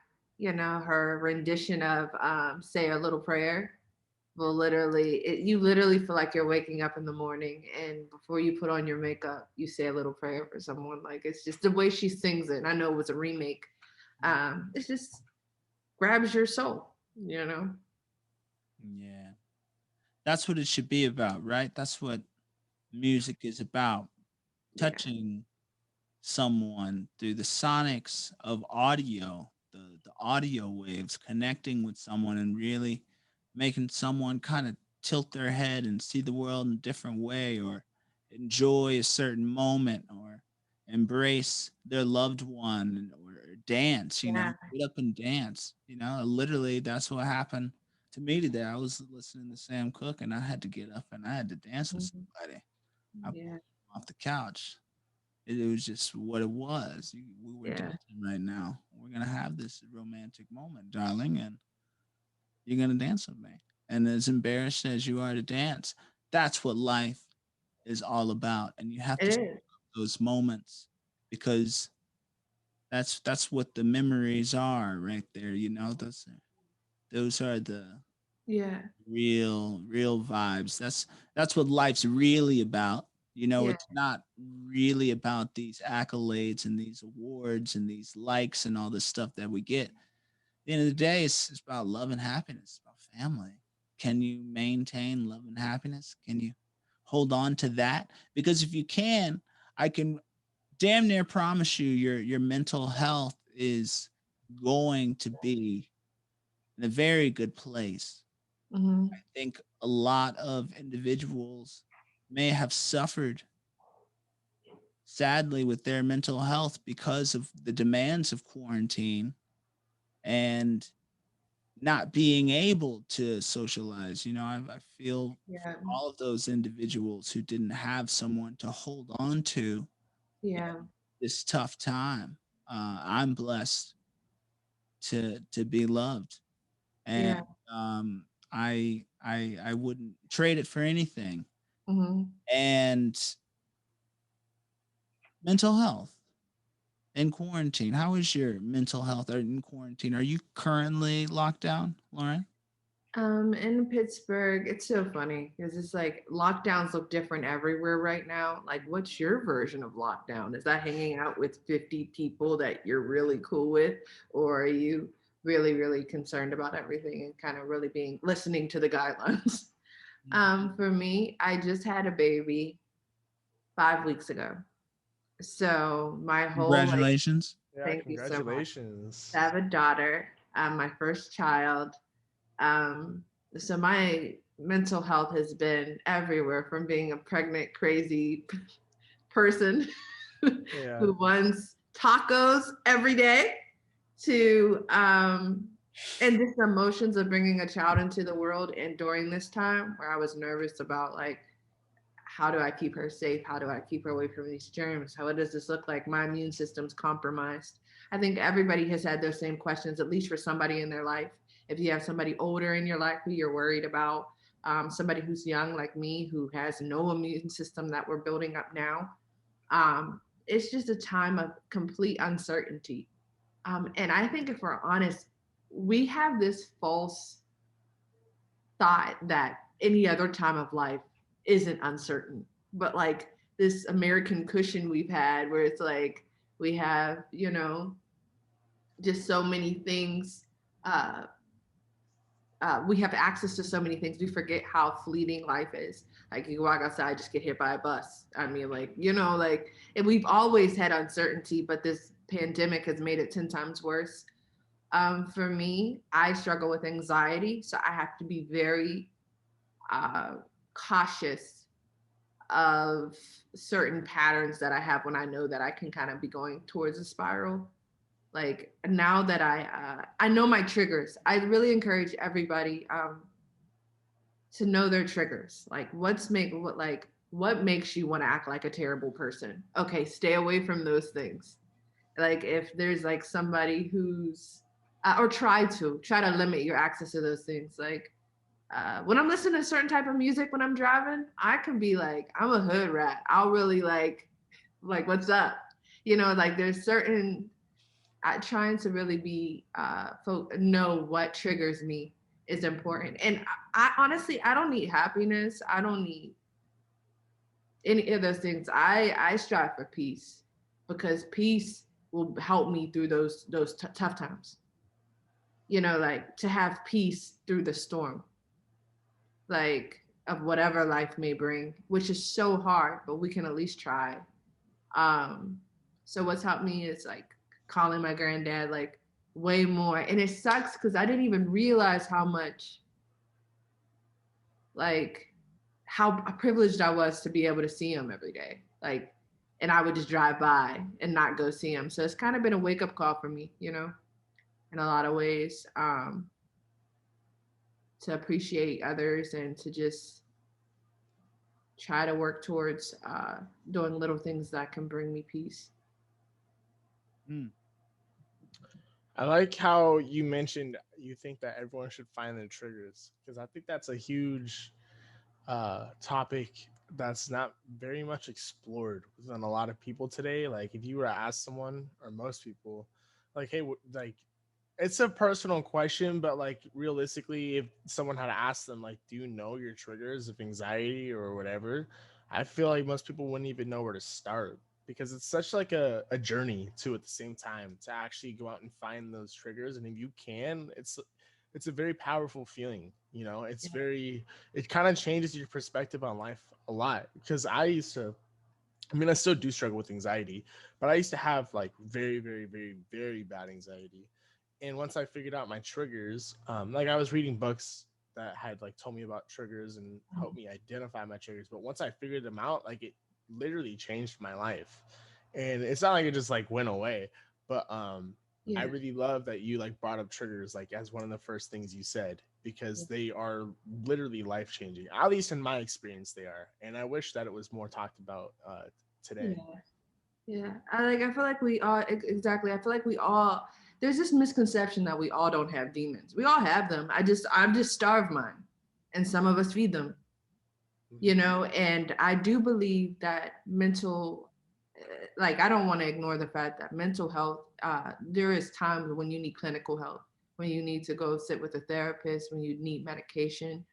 Her rendition of Say a Little Prayer will you literally feel like you're waking up in the morning, and before you put on your makeup you say a little prayer for someone. Like, it's just the way she sings it. And I know it was a remake. It's just grabs your soul. Yeah. That's what it should be about, right? That's what music is about. Yeah, Touching someone through the sonics of audio, the audio waves, connecting with someone and really making someone kind of tilt their head and see the world in a different way, or enjoy a certain moment, or embrace their loved one, or dance, yeah. get up and dance. Literally, that's what happened to me today. I was listening to Sam Cooke and I had to get up and I had to dance with Mhm. somebody. I pulled Yeah, him off the couch. It was just what it was. We were yeah. dancing right now. We're gonna have this romantic moment, darling, and you're gonna dance with me. And as embarrassed as you are to dance, that's what life is all about. And you have It to is. soak those moments, because that's what the memories are right there. Those are the Yeah, real vibes. That's what life's really about. yeah, It's not really about these accolades and these awards and these likes and all this stuff that we get. At the end of the day, it's about love and happiness. It's about family. Can you maintain love and happiness? Can you hold on to that? Because if you can, I can damn near promise you your mental health is going to be in a very good place. hmm, Think a lot of individuals may have suffered sadly with their mental health because of the demands of quarantine and not being able to socialize. I feel yeah, for all of those individuals who didn't have someone to hold on to yeah, this tough time. I'm blessed to be loved, and yeah. I wouldn't trade it for anything. Hmm. And mental health in quarantine. How is your mental health in quarantine? Are you currently locked down, Lauren? In Pittsburgh, it's so funny because it's like lockdowns look different everywhere right now. Like, what's your version of lockdown? Is that hanging out with 50 people that you're really cool with? Or are you really, really concerned about everything and kind of really listening to the guidelines? For me, I just had a baby 5 weeks ago. So my whole like, Congratulations. Yeah, thank you so much. I congratulations. have a daughter, my first child. Um, so my mental health has been everywhere, from being a pregnant, crazy person Yeah. who wants tacos every day to and just the emotions of bringing a child into the world. And during this time where I was nervous about, like, how do I keep her safe? How do I keep her away from these germs? How does this look like? My immune system's compromised. I think everybody has had those same questions, at least for somebody in their life. If you have somebody older in your life who you're worried about, somebody who's young like me who has no immune system that we're building up now, it's just a time of complete uncertainty. And I think, if we're honest, we have this false thought that any other time of life isn't uncertain. But like this American cushion we've had, where it's like we have, just so many things. Uh, we have access to so many things. We forget how fleeting life is. Like, you walk outside, just get hit by a bus. I mean, and we've always had uncertainty, but this pandemic has made it 10 times worse. For me, I struggle with anxiety, so I have to be very uh, cautious of certain patterns that I have when I know that I can kind of be going towards a spiral. Like, now that I know my triggers, I really encourage everybody to know their triggers. Like, what makes you want to act like a terrible person? Okay, stay away from those things. Like, if there's like somebody who's or try to limit your access to those things. Like, when I'm listening to a certain type of music when I'm driving, I can be like, I'm a hood rat. I'll really what's up? Like, there's certain trying to really be know what triggers me is important. And I honestly, I don't need happiness. I don't need any of those things. I strive for peace, because peace will help me through those tough times. Like, to have peace through the storm, like, of whatever life may bring, which is so hard, but we can at least try. So what's helped me is like calling my granddad, like, way more. And it sucks because I didn't even realize how much, like, how privileged I was to be able to see him every day. Like, and I would just drive by and not go see him. So it's kind of been a wake up call for me, in a lot of ways, to appreciate others and to just try to work towards doing little things that can bring me peace. I like how you mentioned you think that everyone should find their triggers, because I think that's a huge topic that's not very much explored within a lot of people today. Like, if you were to ask someone, or most people, like, hey, like, it's a personal question, but like, realistically, if someone had asked them, like, do you know your triggers of anxiety or whatever, I feel like most people wouldn't even know where to start, because it's such like a journey too, at the same time, to actually go out and find those triggers. And if you can, it's a very powerful feeling. It's very, it kind of changes your perspective on life a lot, because I still do struggle with anxiety, but I used to have like very, very, very, very bad anxiety. And once I figured out my triggers, like, I was reading books that had like told me about triggers and helped me identify my triggers. But once I figured them out, like, it literally changed my life. And it's not like it just like went away, but I Yeah. really love that you like brought up triggers like as one of the first things you said, because they are literally life changing. At least in my experience, they are. And I wish that it was more talked about today. Yeah. Yeah. I feel like we all, exactly. I feel like we all, there's this misconception that we all don't have demons. We all have them. I'm just starved mine. And some of us feed them, and I do believe that I don't want to ignore the fact that mental health, there is times when you need clinical help, when you need to go sit with a therapist, when you need medication.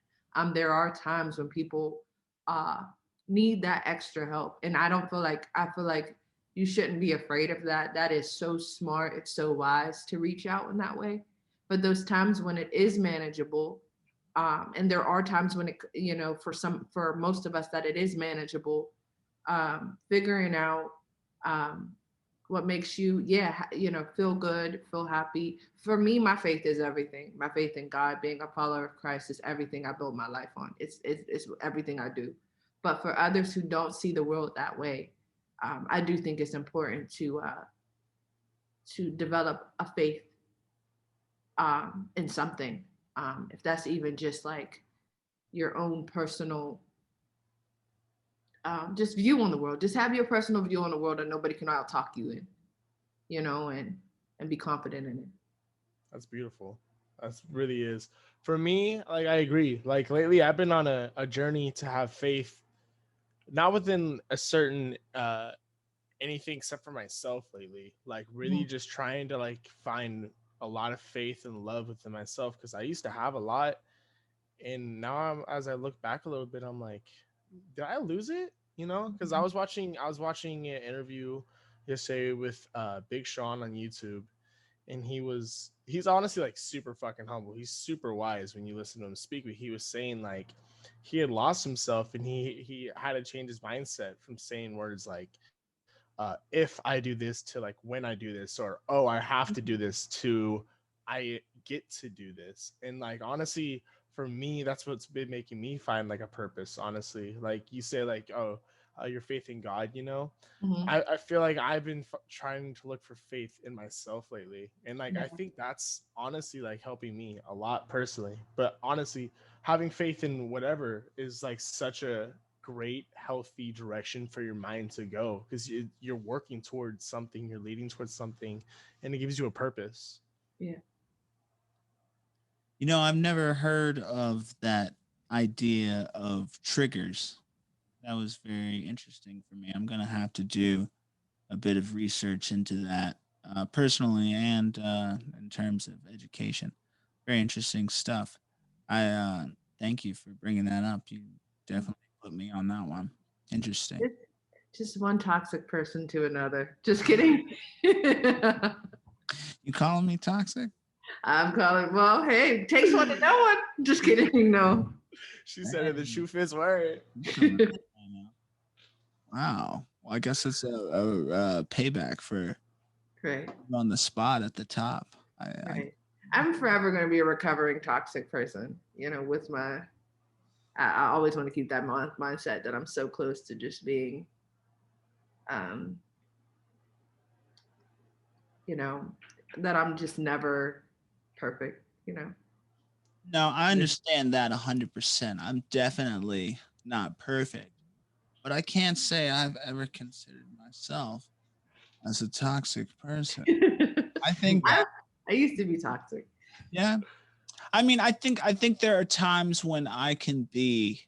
There are times when people need that extra help. And I feel like you shouldn't be afraid of that. That is so smart. It's so wise to reach out in that way. But those times when it is manageable, and there are times when for most of us that it is manageable, figuring out what makes you, feel good, feel happy. For me, my faith is everything. My faith in God, being a follower of Christ, is everything I build my life on. It's everything I do. But for others who don't see the world that way, I do think it's important to develop a faith in something. If that's even just like your own personal just view on the world. Just have your personal view on the world that nobody can out talk you in, and be confident in it. That's beautiful. That's really is. For me, like I agree. Like lately I've been on a journey to have faith, not within a certain anything except for myself lately. Like really just trying to like find a lot of faith and love within myself, because I used to have a lot, and now as I look back a little bit, I'm like, did I lose it? Because I was watching an interview yesterday with Big Sean on YouTube, and he's honestly like super fucking humble. He's super wise when you listen to him speak. But he was saying like he had lost himself, and he had to change his mindset from saying words like if I do this to like when I do this, or oh I have to do this to I get to do this. And like honestly, for me, that's what's been making me find like a purpose. Honestly, like you say, like your faith in God. I feel like I've been trying to look for faith in myself lately, and like I think that's honestly like helping me a lot personally. But honestly, having faith in whatever is like such a great healthy direction for your mind to go, because you're working towards something, you're leading towards something, and it gives you a purpose. Yeah. I've never heard of that idea of triggers. That was very interesting for me. I'm going to have to do a bit of research into that personally and in terms of education. Very interesting stuff. I thank you for bringing that up. You definitely put me on that one. Interesting. Just one toxic person to another. Just kidding. You calling me toxic? I'm calling. Well, hey, takes one to know one. Just kidding. No. She said it. The shoe fits word. Wow. Well, I guess it's a payback for on the spot at the top. I'm forever going to be a recovering toxic person. With I always want to keep that mindset that I'm so close to just being, that I'm just never perfect. No, I understand that 100%. I'm definitely not perfect, but I can't say I've ever considered myself as a toxic person. I think I used to be toxic. Yeah. I mean, I think there are times when I can be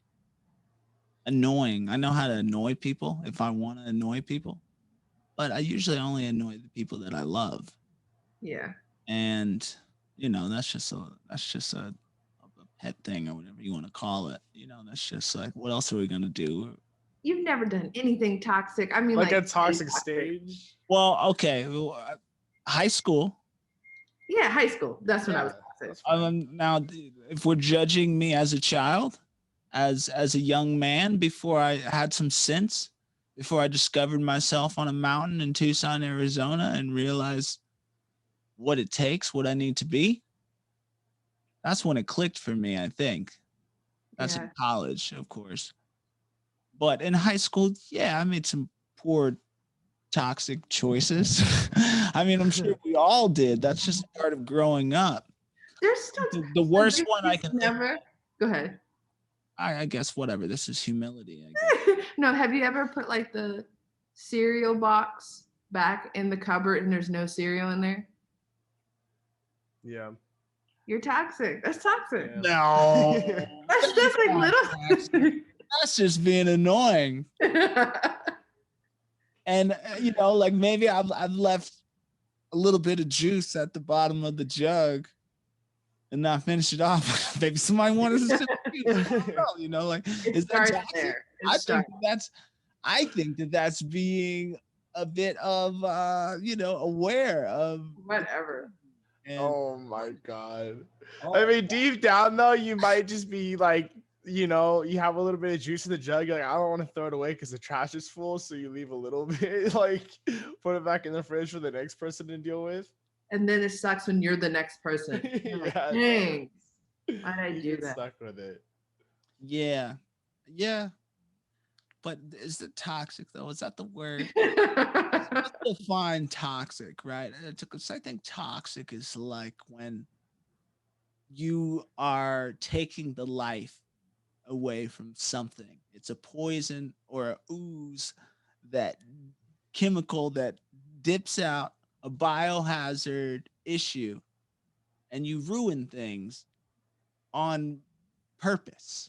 annoying. I know how to annoy people if I want to annoy people, but I usually only annoy the people that I love. Yeah. And that's just a pet thing or whatever you want to call it. That's just like, what else are we gonna do? You've never done anything toxic. I mean, like a toxic stage. Well, okay, high school. Yeah, high school. That's when I was toxic. Now, if we're judging me as a child, as a young man, before I had some sense, before I discovered myself on a mountain in Tucson, Arizona, and realized what it takes, what I need to be, that's when it clicked for me, I think. That's in college, of course. But in high school, yeah, I made some poor, toxic choices. I mean, I'm sure we all did. That's just part of growing up. There's still the worst one I can never. Go ahead. I guess whatever. This is humility. No, have you ever put like the cereal box back in the cupboard and there's no cereal in there? Yeah. You're toxic. That's toxic. Yeah. No. That's just like little. That's just being annoying. And like maybe I've left a little bit of juice at the bottom of the jug and not finished it off. Maybe somebody wanted to sip juice. Like is that toxic? I think that's being a bit of aware of whatever. Oh my God. I mean, deep down though, you might just be like you know, you have a little bit of juice in the jug. You're like, I don't want to throw it away because the trash is full. So you leave a little bit, like put it back in the fridge for the next person to deal with. And then it sucks when you're the next person. You're like, Yeah, it dang, does. why did I You do get that? stuck with it. Yeah. Yeah. But is it toxic though? Is that the word? Let's define toxic, right? Because I think toxic is like when you are taking the life away from something. It's a poison or a ooze, that chemical that dips out, a biohazard issue, and you ruin things on purpose.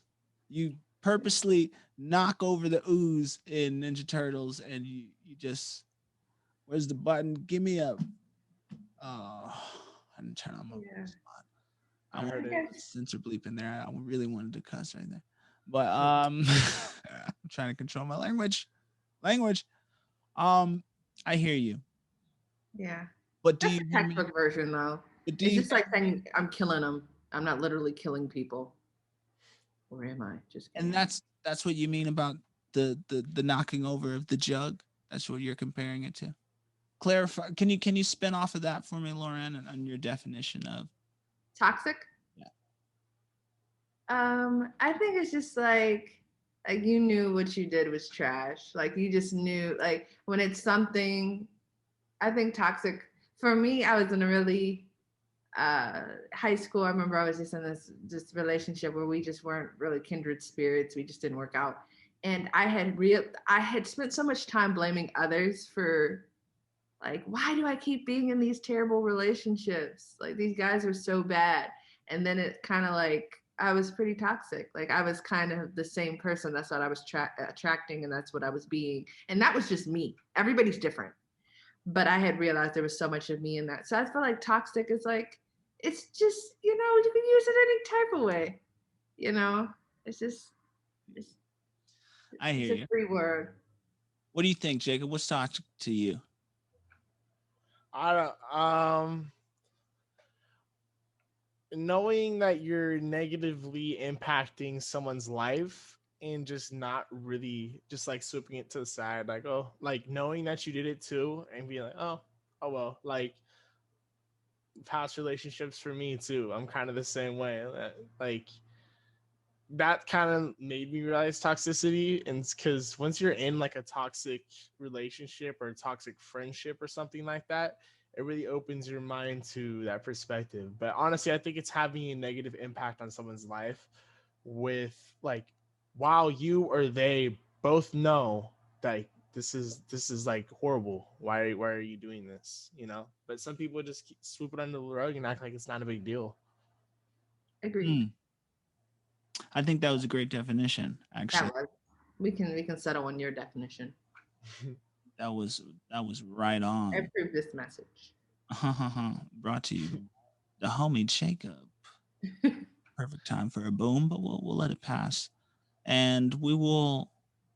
You purposely knock over the ooze in Ninja Turtles, and you just, where's the button? Give me a I didn't turn on my Yeah. I I want heard I it. guess. censor bleep in there. I really wanted to cuss right there. But I'm trying to control my language. Language. Um I hear you. Yeah. But do That's you the hear me? textbook version, though. But do It's you just like saying I'm killing them. I'm not literally killing people. Or am I? Just and kidding. that's what you mean about the knocking over of the jug? That's what you're comparing it to. Clarify. Can you spin off of that for me, Lauren, and your definition of, Toxic? yeah. I think it's just like you knew what you did was trash. Like you just knew like when it's something. I think toxic for me. I was in a really high school. I remember I was just in this relationship where we just weren't really kindred spirits. We just didn't work out, and I had spent so much time blaming others for like why do I keep being in these terrible relationships? Like these guys are so bad. And then it kind of like I was pretty toxic. Like I was kind of the same person. That's what I was attracting, and that's what I was being. And that was just me. Everybody's different, but I had realized there was so much of me in that. So I feel like toxic is like it's just you can use it any type of way. You know, it's just it's, I it's hear a you. free word. What do you think, Jacob? What's toxic to you? I don't knowing that you're negatively impacting someone's life and just not really just like sweeping it to the side, like, oh, like knowing that you did it too and being like, oh well, like past relationships for me too. I'm kind of the same way. Like that kind of made me realize toxicity, and because once you're in like a toxic relationship or a toxic friendship or something like that, it really opens your mind to that perspective. But honestly, I think it's having a negative impact on someone's life with like, while you or they both know that this is like horrible. Why are you doing this, you know? But some people just swoop it under the rug and act like it's not a big deal. Agreed. Hmm. I think that was a great definition, actually. That was. We can settle on your definition. That was that was right I on. approve this message. Brought to you the homie Jacob. Perfect time for a boom, but we'll let it pass. And we will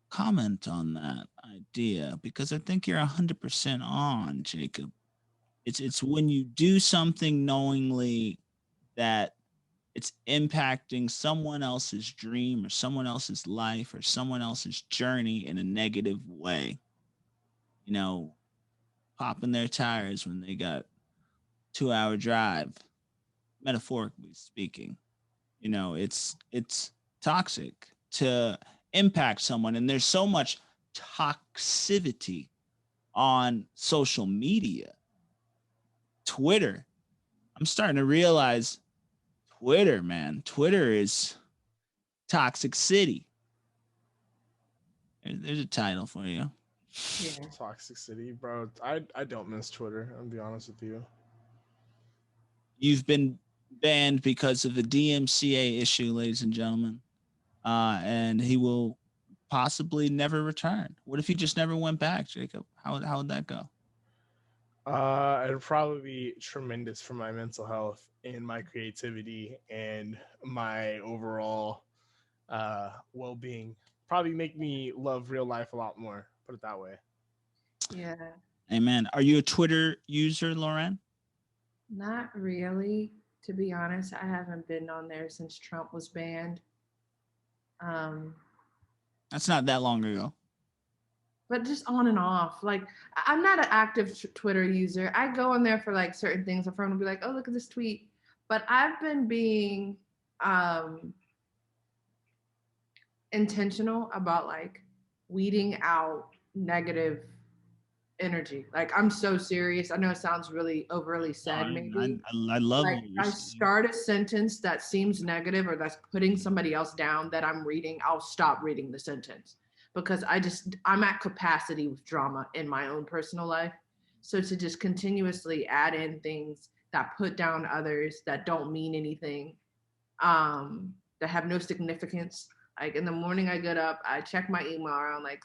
comment on that idea because I think you're 100% on, Jacob. It's when you do something knowingly that it's impacting someone else's dream or someone else's life or someone else's journey in a negative way. You know, popping their tires when they got 2 hour drive, metaphorically speaking. It's toxic to impact someone, and there's so much toxicity on social media. Twitter, I'm starting to realize Twitter, man. Twitter is toxic city. There's a title for you. Yeah. Toxic City, bro. I don't miss Twitter. I'll be honest with you. You've been banned because of the DMCA issue, ladies and gentlemen. And he will possibly never return. What if he just never went back, Jacob? How would that go? It'd probably be tremendous for my mental health and my creativity and my overall well-being. Probably make me love real life a lot more. Put it that way. Yeah. Amen. Are you a Twitter user, Lauren? Not really, to be honest. I haven't been on there since Trump was banned. Um, That's not that long ago. but just on and off. Like I'm not an active Twitter user. I go in there for like certain things. A friend will be like, "Oh, look at this tweet," but I've been being um, intentional about like weeding out negative energy. Like I'm so serious. I know it sounds really overly No, said, maybe. I love Like what you're I saying. start a sentence that seems negative or that's putting somebody else down that I'm reading, I'll stop reading the sentence because I'm at capacity with drama in my own personal life. So to just continuously add in things that put down others that don't mean anything, that have no significance. Like in the morning I get up, I check my email around like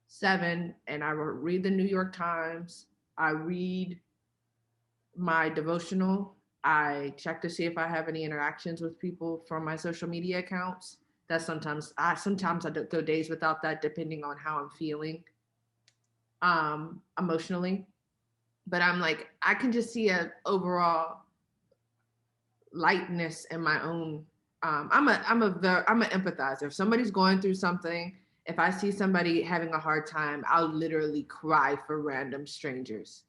7 and I read the New York Times. I read my devotional. I check to see if I have any interactions with people from my social media accounts. That sometimes I go days without that depending on how I'm feeling emotionally. But I'm like I can just see a overall lightness in my own I'm an empathizer. If somebody's going through something, if I see somebody having a hard time, I'll literally cry for random strangers.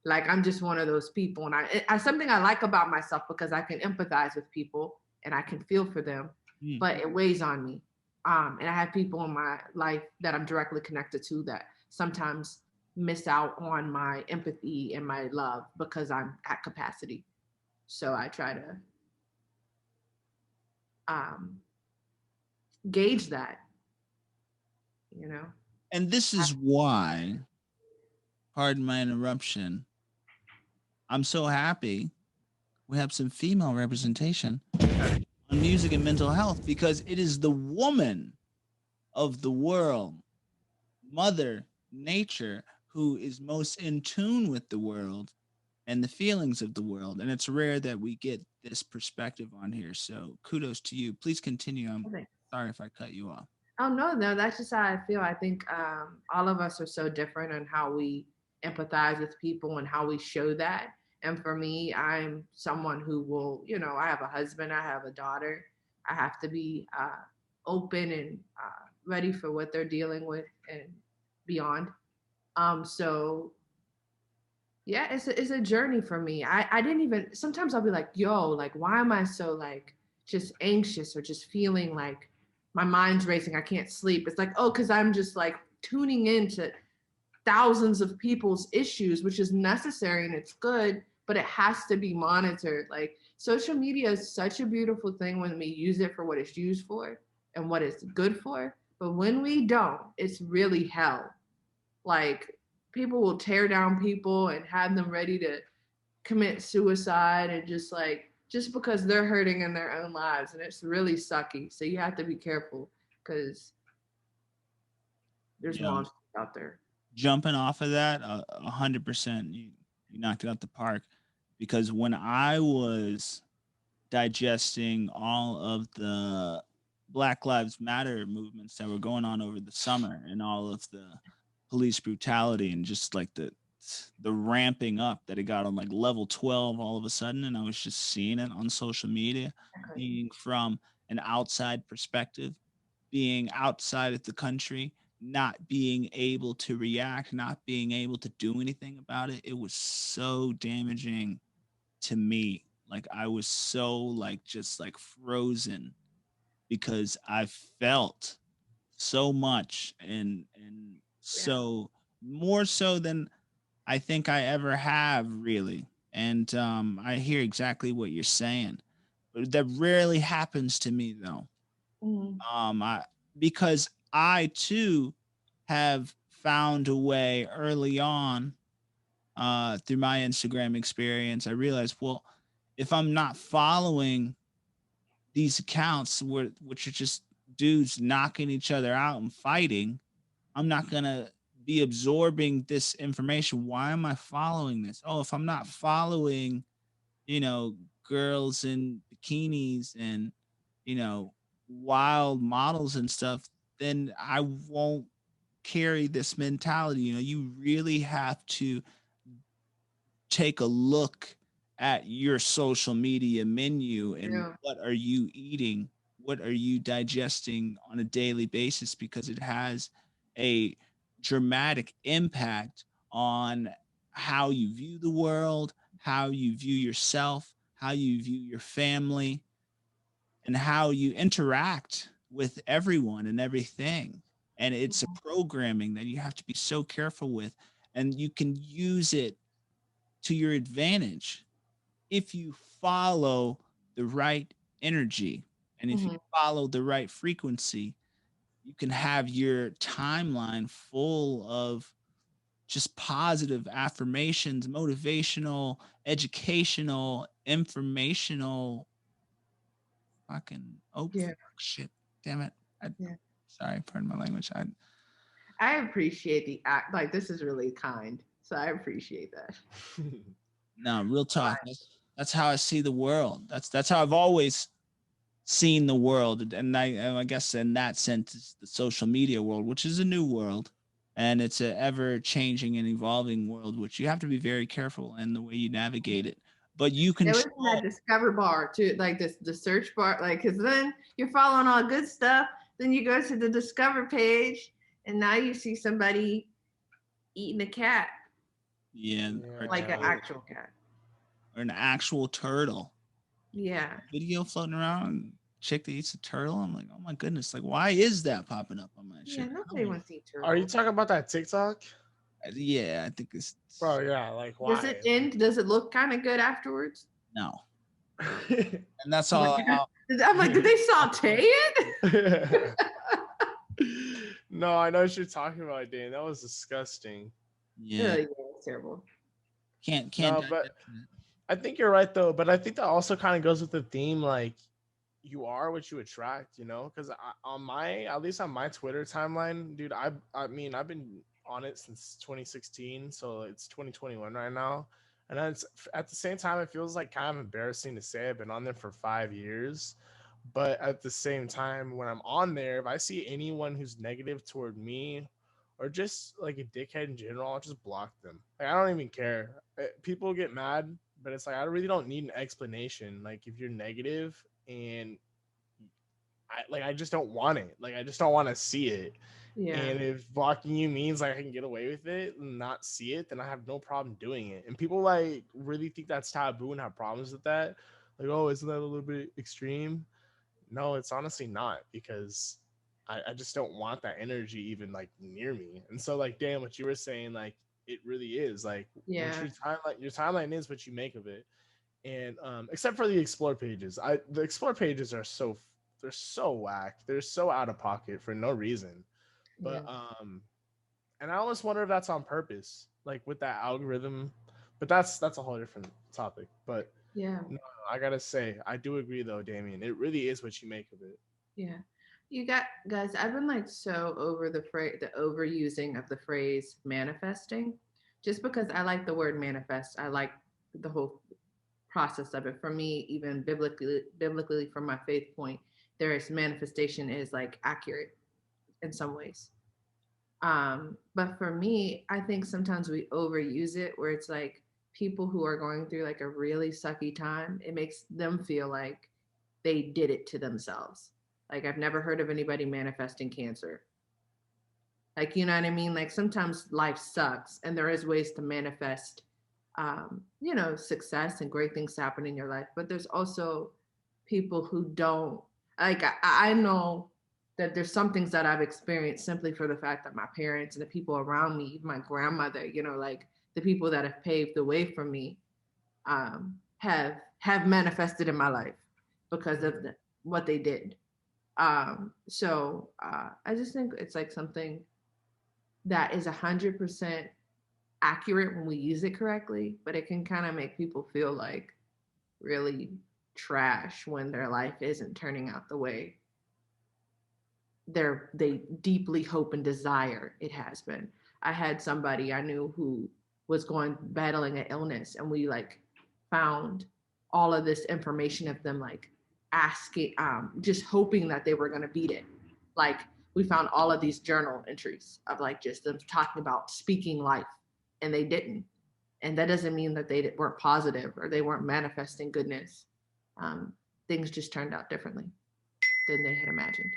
Like I'm just one of those people, and I something I like about myself because I can empathize with people and I can feel for them, Mm. but it weighs on me. And I have people in my life that I'm directly connected to that sometimes miss out on my empathy and my love because I'm at capacity. So I try to um, gauge that, you know. And this is why, pardon my interruption, I'm so happy we have some female representation on music and mental health because it is the woman of the world, Mother Nature, who is most in tune with the world and the feelings of the world. And it's rare that we get this perspective on here. So kudos to you. Please continue. I'm sorry if I cut you off. Oh no, that's just how I feel. I think all of us are so different in how we empathize with people and how we show that. And for me, I'm someone who will, I have a husband, I have a daughter. I have to be open and ready for what they're dealing with and beyond. So yeah, it's a journey for me. I didn't even sometimes I'll be like, yo, like why am I so like just anxious or just feeling like my mind's racing, I can't sleep. It's like, oh, because I'm just like tuning into thousands of people's issues, which is necessary and it's good, but it has to be monitored. Like social media is such a beautiful thing when we use it for what it's used for and what it's good for. But when we don't, it's really hell. Like people will tear down people and have them ready to commit suicide and just because they're hurting in their own lives, and it's really sucky. So you have to be careful because there's monsters out there. Jumping off of that, 100%, you knocked it out the park. Because when I was digesting all of the Black Lives Matter movements that were going on over the summer and all of the police brutality and just like the ramping up that it got on like level 12 all of a sudden, and I was just seeing it on social media, being from an outside perspective, being outside of the country, not being able to react, not being able to do anything about it. It was so damaging to me. Like I was so like just like frozen because I felt so much and so more so than I think I ever have really. And I hear exactly what you're saying. But that rarely happens to me though. I because I too have found a way early on through my Instagram experience. I realized, well, if I'm not following these accounts which are just dudes knocking each other out and fighting, I'm not gonna be absorbing this information. Why am I following this? Oh, if I'm not following, girls in bikinis and wild models and stuff, then I won't carry this mentality. You really have to take a look at your social media menu and what are you eating what are you digesting on a daily basis, because it has a dramatic impact on how you view the world, how you view yourself, how you view your family, and how you interact with everyone and everything. And it's a programming that you have to be so careful with, and you can use it to your advantage if you follow the right energy and if you Mm-hmm. follow the right frequency. You can have your timeline full of just positive affirmations, motivational, educational, informational. Fucking oh Yeah. shit, damn it! Yeah. Sorry, pardon my language. I appreciate the act. Like, this is really kind. So I appreciate that. No, real talk. That's how I see the world. That's how I've always seen the world. And I guess in that sense, it's the social media world, which is a new world, and it's an ever changing and evolving world, which you have to be very careful in the way you navigate it. But you There was control. that discover bar too, like this the search bar, like because then you're following all good stuff. Then you go to the discover page, and now you see somebody eating a cat, Yeah, or like an Yeah. actual cat. or an actual turtle. Yeah. Video floating around, chick that eats a turtle. I'm like, oh my goodness, like why is that popping up on my Yeah. shit? Nobody wants to eat Are you turtles. talking about that TikTok? Yeah, I think it's Bro, yeah, like Does why? it end? Does it look kind of good afterwards? no, Like- and that's I'm all. like, I'm like, did they saute it? No, I know what you're talking about, Dan. That was disgusting. Yeah, Yeah, it's terrible. can't No, but I think you're right though. But I think that also kind of goes with the theme, like you are what you attract, you know? Because on my, at least on my Twitter timeline, dude, I mean, I've been on it since 2016, so it's 2021 right now. And then it's, at the same time, it feels like kind of embarrassing to say I've been on there for 5 years. But at the same time, when I'm on there, if I see anyone who's negative toward me or just like a dickhead in general, I'll just block them. Like, I don't even care. People get mad, but it's like I really don't need an explanation. Like if you're negative and I just don't want it. Like I just don't want to see it. Yeah. And if blocking you means like I can get away with it and not see it, then I have no problem doing it. And people like really think that's taboo and have problems with that. Like, oh, isn't that a little bit extreme? No, it's honestly not, because I just don't want that energy even like near me. And so like Dan, what you were saying, like it really is like Yeah. your timeline is what you make of it. And except for the explore pages. The explore pages are they're so whack. They're so out of pocket for no reason. But Yeah. and I almost wonder if that's on purpose, like with that algorithm. But that's a whole different topic. But Yeah. no, I gotta say, I do agree though, Damien. It really is what you make of it. Yeah. You got guys, I've been like so over the overusing of the phrase manifesting. Just because I like the word manifest, I like the whole process of it. For me, even biblically from my faith point, there is manifestation is like accurate in some ways. But for me, I think sometimes we overuse it where it's like people who are going through like a really sucky time, it makes them feel like they did it to themselves. Like I've never heard of anybody manifesting cancer. Like, you know what I mean? Like sometimes life sucks and there is ways to manifest success and great things happen in your life. But there's also people who don't like I know that there's some things that I've experienced simply for the fact that my parents and the people around me, my grandmother, like the people that have paved the way for me, have manifested in my life because of what they did. So I just think it's like something that is 100% accurate when we use it correctly, but it can kind of make people feel like really trash when their life isn't turning out the way they deeply hope and desire it has been. I had somebody I knew who was battling an illness, and we like found all of this information of them like asking, just hoping that they were going to beat it. Like we found all of these journal entries of like just them talking about speaking life, and they didn't. And that doesn't mean that they weren't positive or they weren't manifesting goodness. Things just turned out differently. than they had imagined.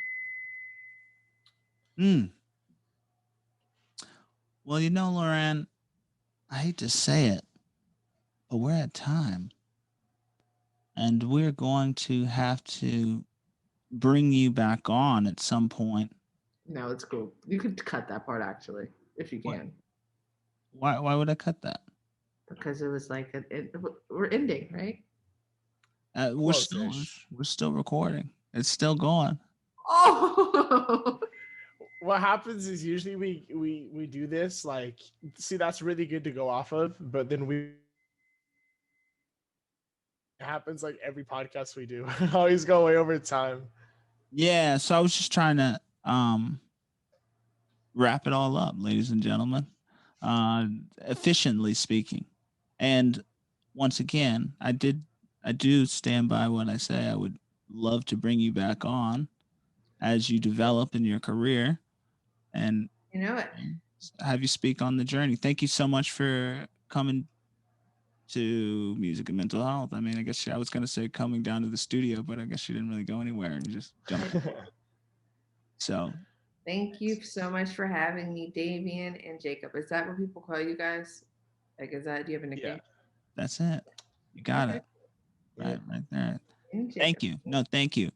Well, Loren, I hate to say it, but we're at time. And we're going to have to bring you back on at some point. No, it's cool. You could cut that part actually, if you can. Why would I cut that? Because it was like we're ending, right? We're still recording. It's still going. Oh. What happens is usually we do this, like, see, that's really good to go off of, but then it happens like every podcast we do. Always go way over time. Yeah, so I was just trying to wrap it all up, ladies and gentlemen, efficiently speaking. And once again, I do stand by what I say. I would love to bring you back on as you develop in your career and have you speak on the journey. Thank you so much for coming to Music and Mental Health. I mean, I guess I was going to say coming down to the studio, but I guess you didn't really go anywhere and you just jumped. So thank you so much for having me, Damian and Jacob. Is that what people call you guys? Like, do you have a nickname? Yeah, that's it. You got it. Right there. Thank you. No, thank you.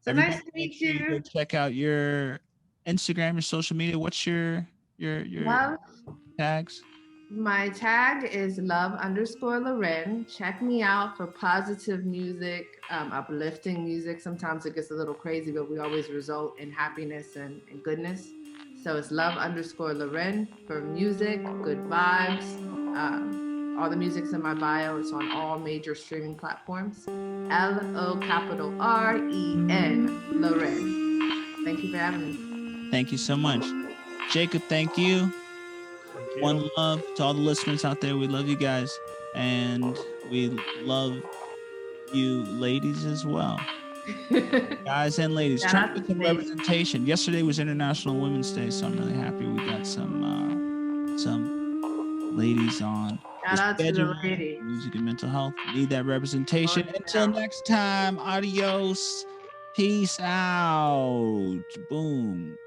So everybody, nice to meet you. Go check out your Instagram, your social media. What's your tags? My tag is love_Loren. Check me out for positive music, uplifting music. Sometimes it gets a little crazy, but we always result in happiness and goodness. So it's love_Loren for music, good vibes. All the music's in my bio. It's on all major streaming platforms. LOREN, Loren. Thank you for having me. Thank you so much. Jacob, thank you. One love to all the listeners out there. We love you guys. And we love you ladies as well. Guys and ladies. Try to get some representation. Yesterday was International Women's Day, so I'm really happy we got some ladies on. Shout out to the ladies. Music and Mental Health. Need that representation. Until next time, adios. Peace out. Boom.